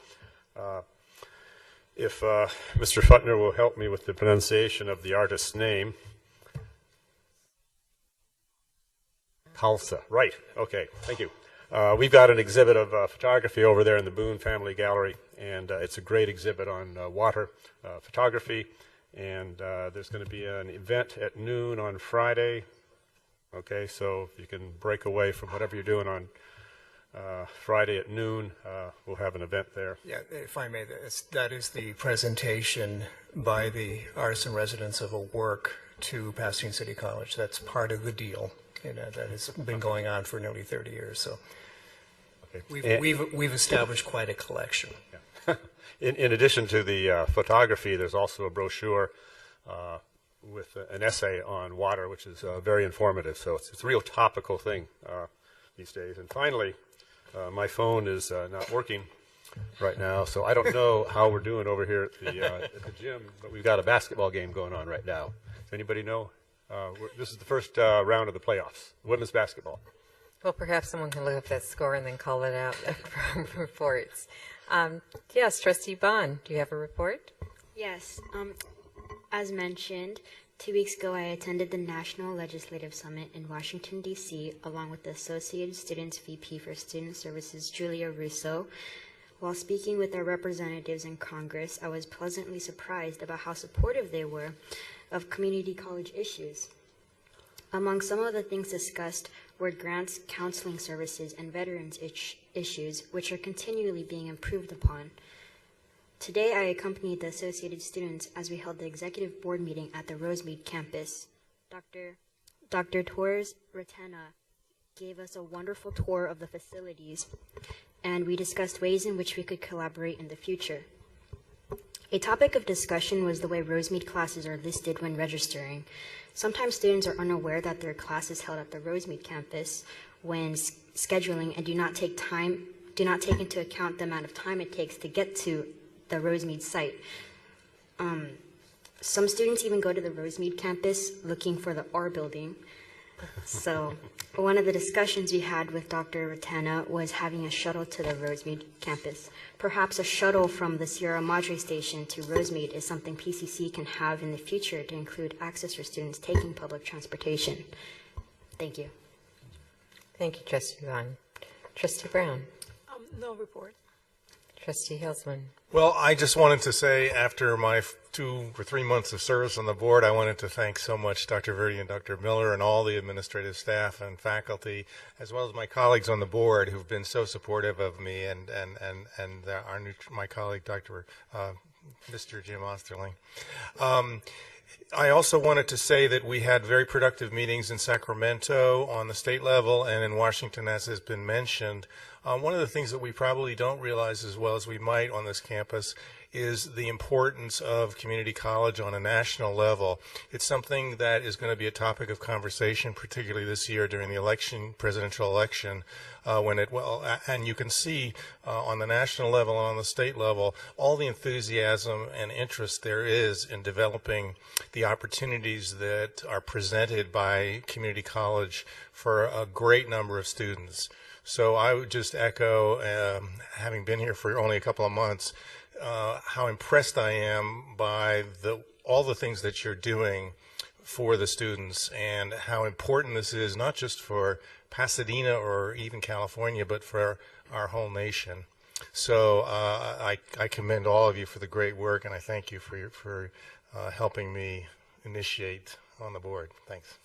If Mr. Futner will help me with the pronunciation of the artist's name. Halsa, right, okay, thank you. We've got an exhibit of photography over there in the Boone Family Gallery, and it's a great exhibit on water photography, and there's going to be an event at noon on Friday, okay, so if you can break away from whatever you're doing on Friday at noon, we'll have an event there. Yeah, if I may, that is the presentation by the artists and residents of a work to Pasadena City College. That's part of the deal. And that has been going on for nearly 30 years. So we've established quite a collection. Yeah. In addition to the photography, there's also a brochure with an essay on water, which is very informative. So it's a real topical thing these days. And finally, my phone is not working right now, so I don't know how we're doing over here at the gym, but we've got a basketball game going on right now. Does anybody know? This is the first round of the playoffs, women's basketball. Well, perhaps someone can look up that score and then call it out from reports. Yes, Trustee Bond, do you have a report? Yes. As mentioned, 2 weeks ago I attended the National Legislative Summit in Washington, D.C., along with the Associated Students VP for Student Services, Julia Russo. While speaking with our representatives in Congress, I was pleasantly surprised about how supportive they were of community college issues. Among some of the things discussed were grants, counseling services, and veterans issues, which are continually being improved upon. Today, I accompanied the Associated Students as we held the executive board meeting at the Rosemead campus. Dr. Torres Ratena gave us a wonderful tour of the facilities, and we discussed ways in which we could collaborate in the future. A topic of discussion was the way Rosemead classes are listed when registering. Sometimes students are unaware that their class is held at the Rosemead campus when scheduling and do not take into account the amount of time it takes to get to the Rosemead site. Some students even go to the Rosemead campus looking for the R building. So one of the discussions we had with Dr. Ratana was having a shuttle to the Rosemead campus. Perhaps a shuttle from the Sierra Madre station to Rosemead is something PCC can have in the future to include access for students taking public transportation. Thank you. Thank you, Trustee Vaughn. Trustee Brown. No report. Trustee Hilsman. Well, I just wanted to say, after my 2 or 3 months of service on the board, I wanted to thank so much Dr. Verdi and Dr. Miller and all the administrative staff and faculty, as well as my colleagues on the board who've been so supportive of me, and my colleague, Mr. Jim Osterling. I also wanted to say that we had very productive meetings in Sacramento on the state level and in Washington, as has been mentioned. One of the things that we probably don't realize as well as we might on this campus is the importance of community college on a national level. It's something that is going to be a topic of conversation, particularly this year during the election, presidential election, and you can see on the national level and on the state level all the enthusiasm and interest there is in developing the opportunities that are presented by community college for a great number of students. So I would just echo, having been here for only a couple of months, how impressed I am by all the things that you're doing for the students and how important this is, not just for Pasadena or even California, but for our whole nation. So I commend all of you for the great work, and I thank you for helping me initiate on the board. Thanks.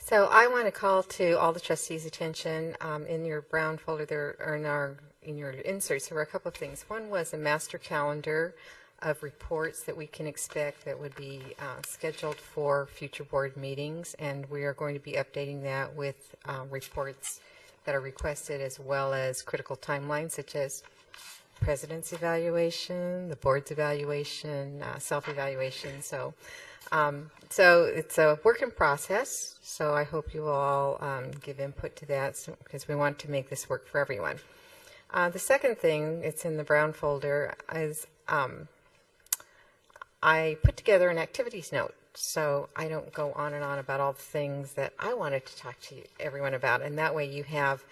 So I want to call to all the trustees' attention. In your brown folder there, or in your inserts, there were a couple of things. One was a master calendar of reports that we can expect that would be scheduled for future board meetings, and we are going to be updating that with reports that are requested, as well as critical timelines such as president's evaluation, the board's evaluation, self-evaluation. So it's a work in process, so I hope you all give input to that, because we want to make this work for everyone. The second thing, it's in the brown folder, is I put together an activities note, so I don't go on and on about all the things that I wanted to talk to everyone about, and that way you have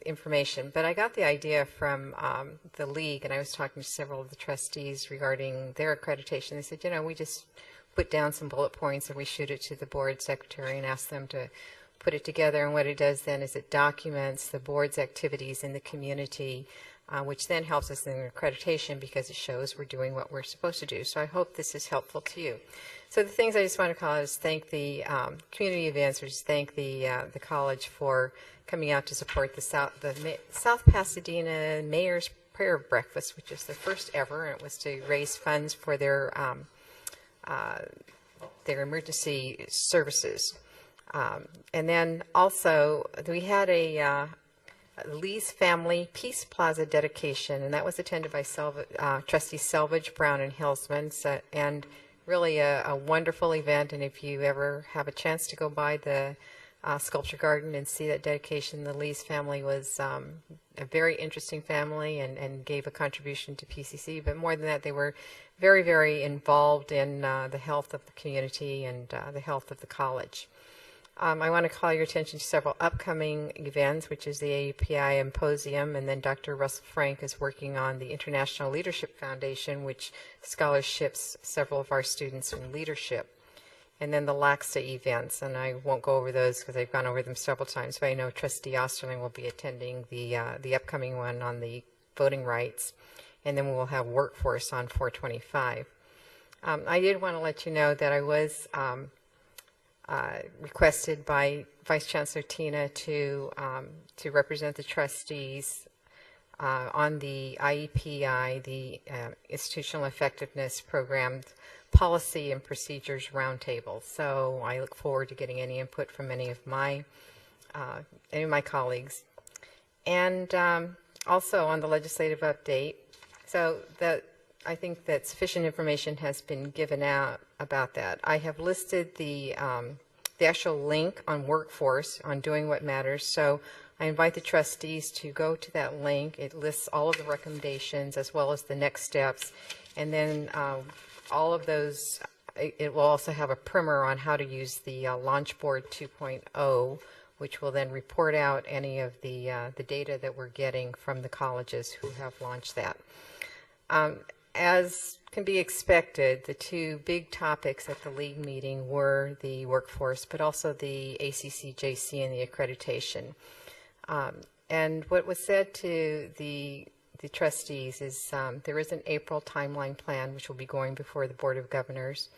information. But I got the idea from the league, and I was talking to several of the trustees regarding their accreditation. They said, we just put down some bullet points and we shoot it to the board secretary and ask them to put it together. And what it does then is it documents the board's activities in the community, which then helps us in accreditation because it shows we're doing what we're supposed to do. So I hope this is helpful to you. So the things I just want to call out is thank the community advancers, thank the college for coming out to support the South Pasadena Mayor's Prayer Breakfast, which is their first ever, and it was to raise funds for their emergency services. And then also we had a Lee's Family Peace Plaza dedication, and that was attended by Trustees Selvage, Brown, and Hillsman, and really a wonderful event. And if you ever have a chance to go by the Sculpture Garden and see that dedication, the Lee's family was a very interesting family and gave a contribution to PCC. But more than that, they were very, very involved in the health of the community and the health of the college. I want to call your attention to several upcoming events, which is the AUPI Symposium, and then Dr. Russell Frank is working on the International Leadership Foundation, which scholarships several of our students in leadership. And then the LACSA events, and I won't go over those because I've gone over them several times, but I know Trustee Osterling will be attending the upcoming one on the voting rights, and then we'll have workforce on 425. I did want to let you know that I was requested by Vice Chancellor Tina to represent the trustees on the IEPI, the Institutional Effectiveness Program Policy and Procedures Roundtable. So I look forward to getting any input from any of my colleagues. And also on the legislative update, so that I think that sufficient information has been given out about that. I have listed the actual link on workforce on Doing What Matters. So I invite the trustees to go to that link. It lists all of the recommendations as well as the next steps. And then all of those, it will also have a primer on how to use the Launch Board 2.0, which will then report out any of the data that we're getting from the colleges who have launched that. As can be expected, the two big topics at the league meeting were the workforce, but also the ACCJC and the accreditation. And what was said to the trustees is there is an April timeline plan which will be going before the Board of Governors.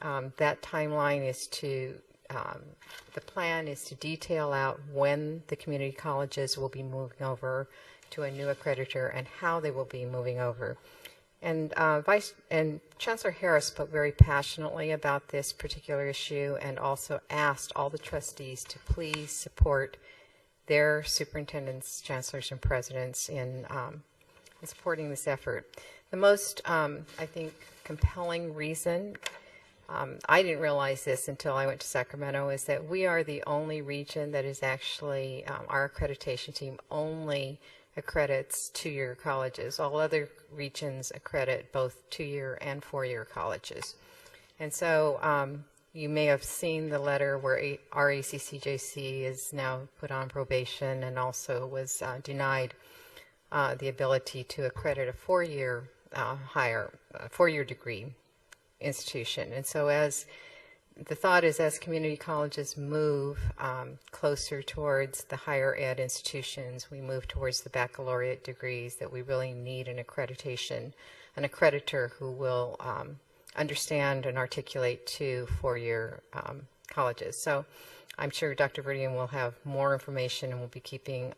That timeline is the plan is to detail out when the community colleges will be moving over to a new accreditor and how they will be moving over. And Chancellor Harris spoke very passionately about this particular issue and also asked all the trustees to please support their superintendents, chancellors, and presidents in supporting this effort. The most, I think, compelling reason, I didn't realize this until I went to Sacramento, is that we are the only region that is actually, our accreditation team only accredits two-year colleges. All other regions accredit both two-year and four-year colleges. And so you may have seen the letter where our ACCJC is now put on probation and also was denied the ability to accredit a four-year four-year degree institution. And so the thought is, as community colleges move closer towards the higher ed institutions, we move towards the baccalaureate degrees, that we really need an accreditation, an accreditor who will understand and articulate two four-year colleges. So I'm sure Dr. Verdian will have more information and we'll be keeping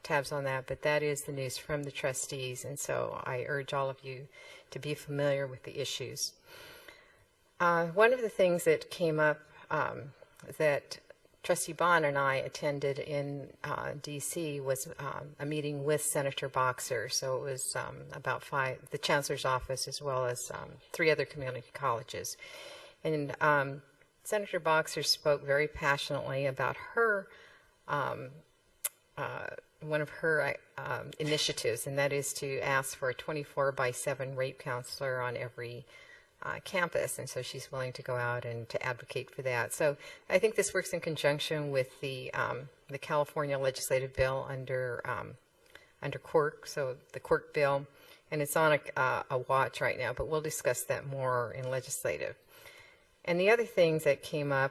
tabs on that, but that is the news from the trustees, and so I urge all of you to be familiar with the issues. One of the things that came up that Trustee Bond and I attended in D.C. was a meeting with Senator Boxer. So it was about the Chancellor's office as well as three other community colleges. And Senator Boxer spoke very passionately about her one of her initiatives, and that is to ask for a 24/7 rape counselor on every campus, and so she's willing to go out and to advocate for that. So I think this works in conjunction with the California legislative bill under Quirk, so the Quirk bill, and it's on a watch right now, but we'll discuss that more in legislative. And the other things that came up,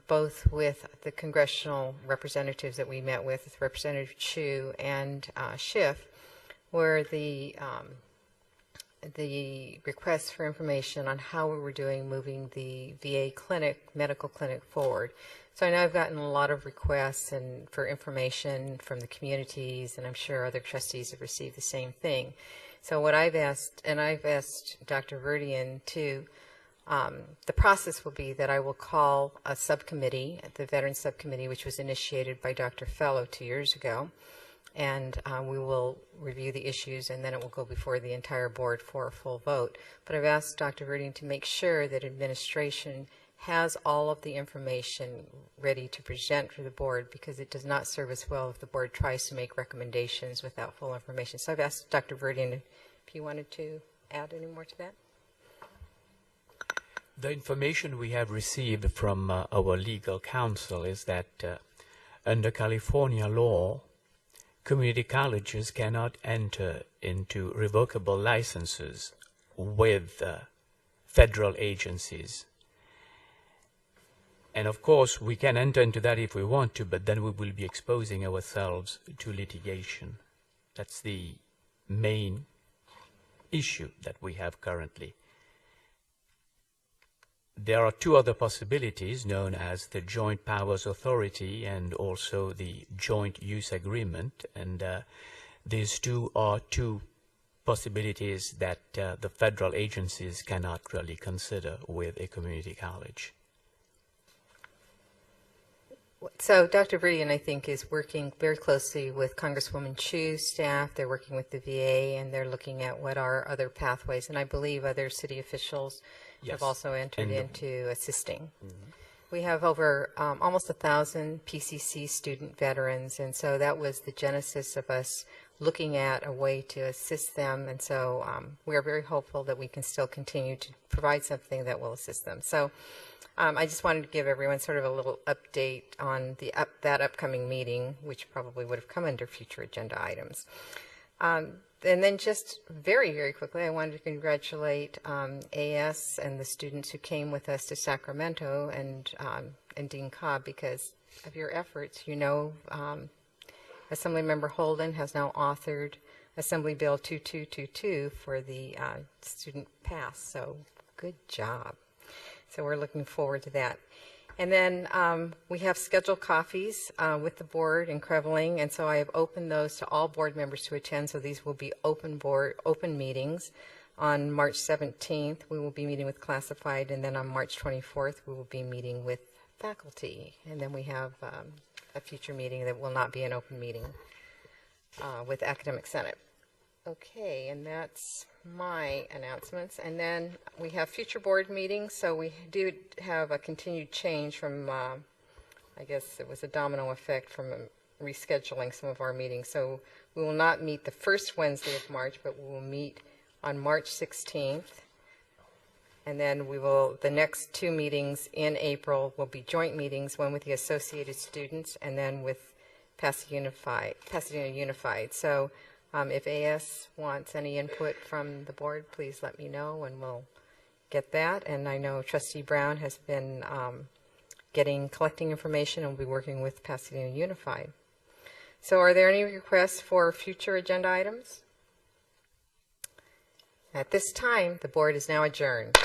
both with the congressional representatives that we met with Representative Chu and Schiff, were the requests for information on how we were doing moving the VA medical clinic forward. So I know I've gotten a lot of requests and for information from the communities, and I'm sure other trustees have received the same thing. So what I've asked, and I've asked Dr. Verdian to, the process will be that I will call a subcommittee, the Veterans Subcommittee, which was initiated by Dr. Fellow 2 years ago, and we will review the issues, and then it will go before the entire board for a full vote. But I've asked Dr. Verdian to make sure that administration has all of the information ready to present to the board, because it does not serve us well if the board tries to make recommendations without full information. So I've asked Dr. Verdian if you wanted to add any more to that. The information we have received from our legal counsel is that under California law, community colleges cannot enter into revocable licenses with federal agencies. And of course, we can enter into that if we want to, but then we will be exposing ourselves to litigation. That's the main issue that we have currently. There are two other possibilities known as the Joint Powers Authority and also the Joint Use Agreement, and these two are two possibilities that the federal agencies cannot really consider with a community college. So Dr. Verdian, I think, is working very closely with Congresswoman Chu's staff. They're working with the VA, and they're looking at what are other pathways, and I believe other city officials have also entered into assisting. Mm-hmm. We have over almost 1,000 PCC student veterans, and so that was the genesis of us looking at a way to assist them, and so we are very hopeful that we can still continue to provide something that will assist them. So I just wanted to give everyone sort of a little update on that upcoming meeting, which probably would have come under future agenda items. And then just very, very quickly, I wanted to congratulate AS and the students who came with us to Sacramento and Dean Cobb, because of your efforts. You know, Assemblymember Holden has now authored Assembly Bill 2222 for the student pass, so good job. So we're looking forward to that. And then we have scheduled coffees with the board in Creveling, and so I have opened those to all board members to attend. So these will be open meetings. On March 17th, we will be meeting with classified, and then on March 24th, we will be meeting with faculty. And then we have a future meeting that will not be an open meeting with Academic Senate. Okay, and that's my announcements. And then we have future board meetings, so we do have a continued change from, I guess it was a domino effect from rescheduling some of our meetings. So we will not meet the first Wednesday of March, but we will meet on March 16th. And then we will, the next two meetings in April will be joint meetings, one with the Associated Students and then with Pasadena Unified. So if AS wants any input from the board, please let me know and we'll get that. And I know Trustee Brown has been collecting information and will be working with Pasadena Unified. So are there any requests for future agenda items? At this time, the board is now adjourned.